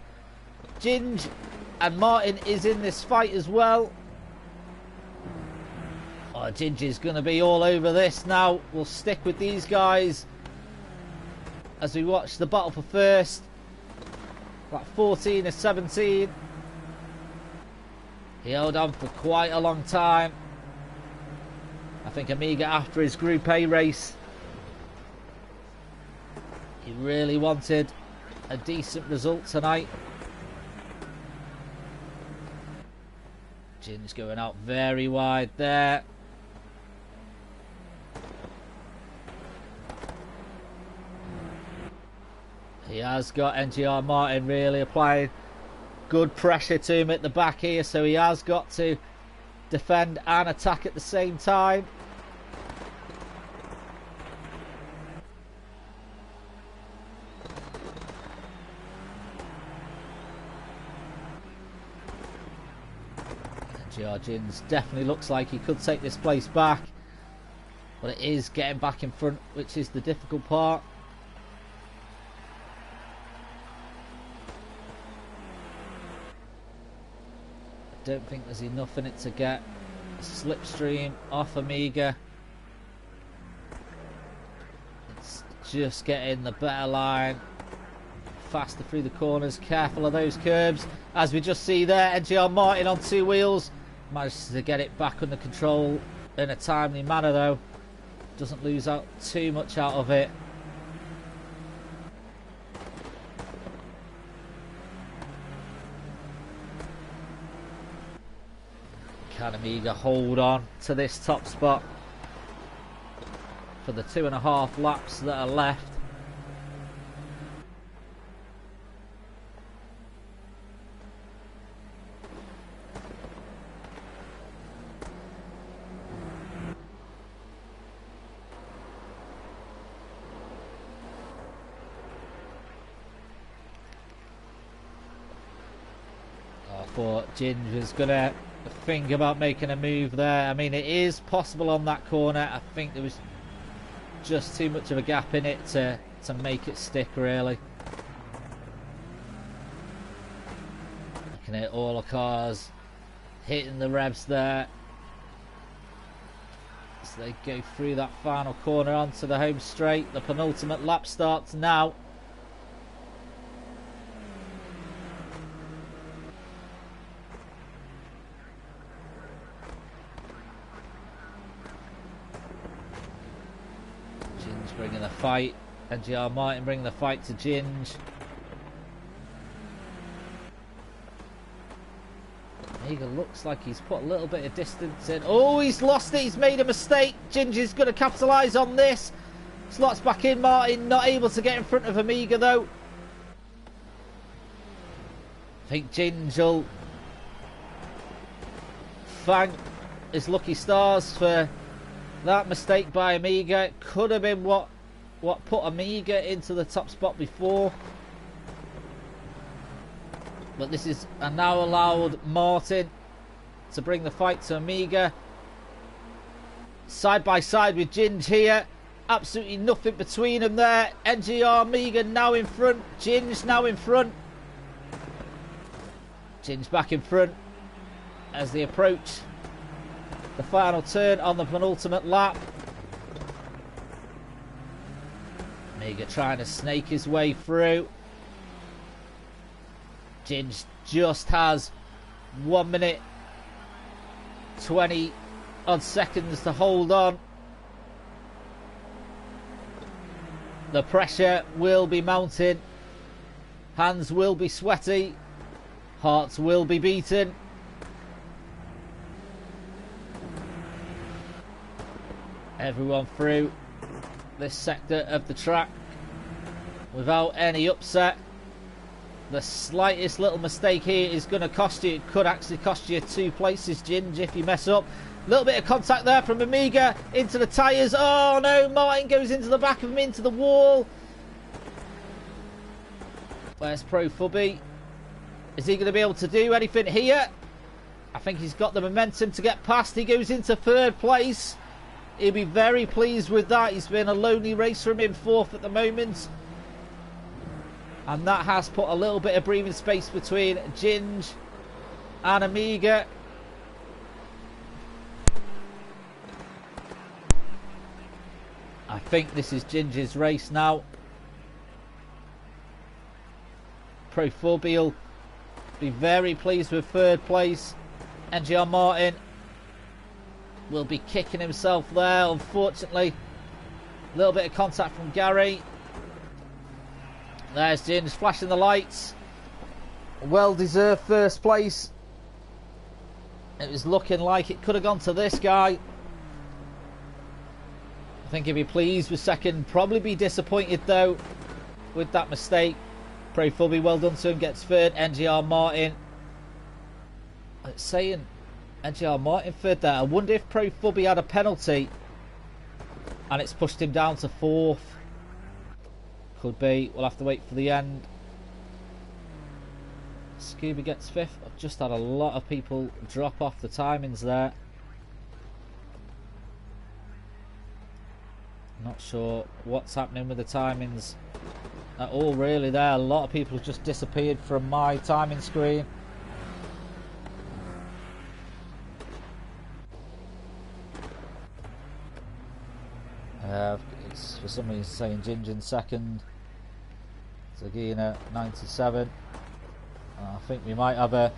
Ginge, and Martin is in this fight as well. Oh, Ginge is going to be all over this now. We'll stick with these guys as we watch the battle for first. Like 14 or 17. He held on for quite a long time. I think Omega, after his Group A race, he really wanted a decent result tonight. Jin's going out very wide there. He has got NGR Martin really applying good pressure to him at the back here, so he has got to defend and attack at the same time. NGR Jins definitely looks like he could take this place back, but it is getting back in front which is the difficult part. Don't think there's enough in it to get a slipstream off Omega. It's just getting the better line, faster through the corners, careful of those curbs. As we just see there, NGR Martin on two wheels manages to get it back under control in a timely manner though. Doesn't lose out too much out of it. Can Omega hold on to this top spot for the 2.5 laps that are left? I thought Ginge was going to think about making a move there. I mean, it is possible on that corner. I think there was just too much of a gap in it to make it stick really. Looking at all the cars hitting the revs there as they go through that final corner onto the home straight. The penultimate lap starts now. Bringing the fight, NGR Martin bringing the fight to Ginge. Omega looks like he's put a little bit of distance in. Oh, he's lost it, he's made a mistake. Ginge is going to capitalise on this. Slots back in, Martin not able to get in front of Omega though. I think Ginge will thank his lucky stars for that mistake by Omega. It could have been what put Omega into the top spot before. But this is now allowed Martin to bring the fight to Omega. Side by side with Ginge here. Absolutely nothing between them there. NGR Omega now in front. Ginge now in front. Ginge back in front as they approach the final turn on the penultimate lap. Omega trying to snake his way through. Ginge just has 1 minute 20 odd seconds to hold on. The pressure will be mounting. Hands will be sweaty. Hearts will be beaten. Everyone through this sector of the track without any upset. The slightest little mistake here is going to cost you. It could actually cost you 2 places, Ginge, if you mess up. A little bit of contact there from Omega into the tyres. Oh no, Martin goes into the back of him, into the wall. Where's Pro Fubby? Is he going to be able to do anything here? I think he's got the momentum to get past. He goes into 3rd place. He'll be very pleased with that. He's been a lonely race from him, fourth at the moment. And that has put a little bit of breathing space between Ginge and Amiga. I think this is Ginge's race now. Pro Fubby will be very pleased with third place. NGR Martin will be kicking himself there, unfortunately. A little bit of contact from Gary. There's Ginge flashing the lights. Well deserved first place. It was looking like it could have gone to this guy. I think he'd be pleased with second. Probably be disappointed though with that mistake. Pro Fubby, well done to him, gets third. NGR Martin. It's saying NGR Martin third there. I wonder if Pro Fubby had a penalty and it's pushed him down to fourth. Could be. We'll have to wait for the end. Scooby gets fifth. I've just had a lot of people drop off the timings there. Not sure what's happening with the timings at all really there. A lot of people have just disappeared from my timing screen. It's for some reason saying Ginger in second. Zagina 97. I think we might have a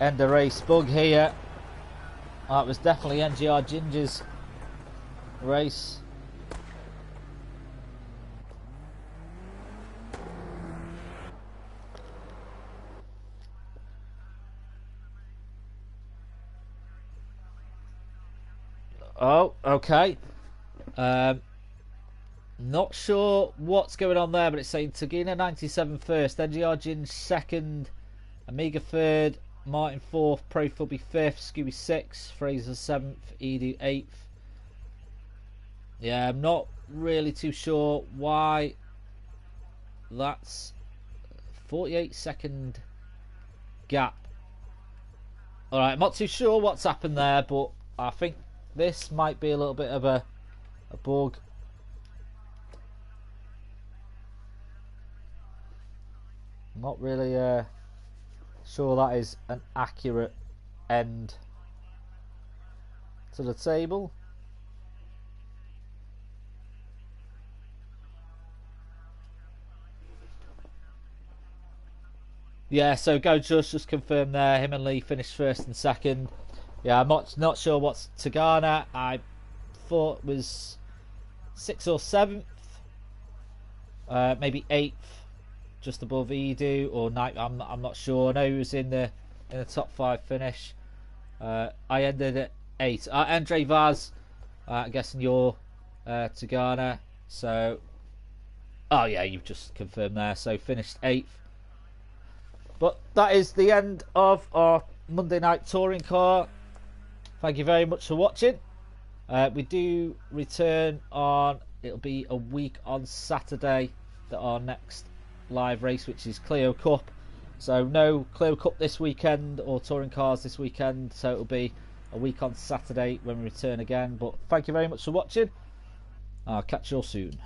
end of race bug here. That was definitely NGR Ginger's race. Oh, okay. Not sure what's going on there, but it's saying Tagina 97 first, NGR Ginge second, Amiga third, Martin fourth, Pro Fubby fifth, Scooby sixth, Fraser seventh, Edu eighth. Yeah, I'm not really too sure why that's 48-second gap. Alright, I'm not too sure what's happened there, but I think this might be a little bit of a bug. Not really sure that is an accurate end to the table. Yeah, so Go just confirmed there. Him and Lee finished first and second. Yeah, I'm not sure what's Tagana. I thought it was 6th or 7th, maybe 8th, just above Edu or 9th. I'm not sure. I know he was in the top 5 finish. I ended at 8. Andre Vaz, I'm guessing you're Tagana. So, oh yeah, you've just confirmed there. So finished 8th. But that is the end of our Monday night touring car. Thank you very much for watching. We do return on, it'll be a week on Saturday, that our next live race, which is Clio Cup. So no Clio Cup this weekend or touring cars this weekend, so it'll be a week on Saturday when we return again. But thank you very much for watching. I'll catch you all soon.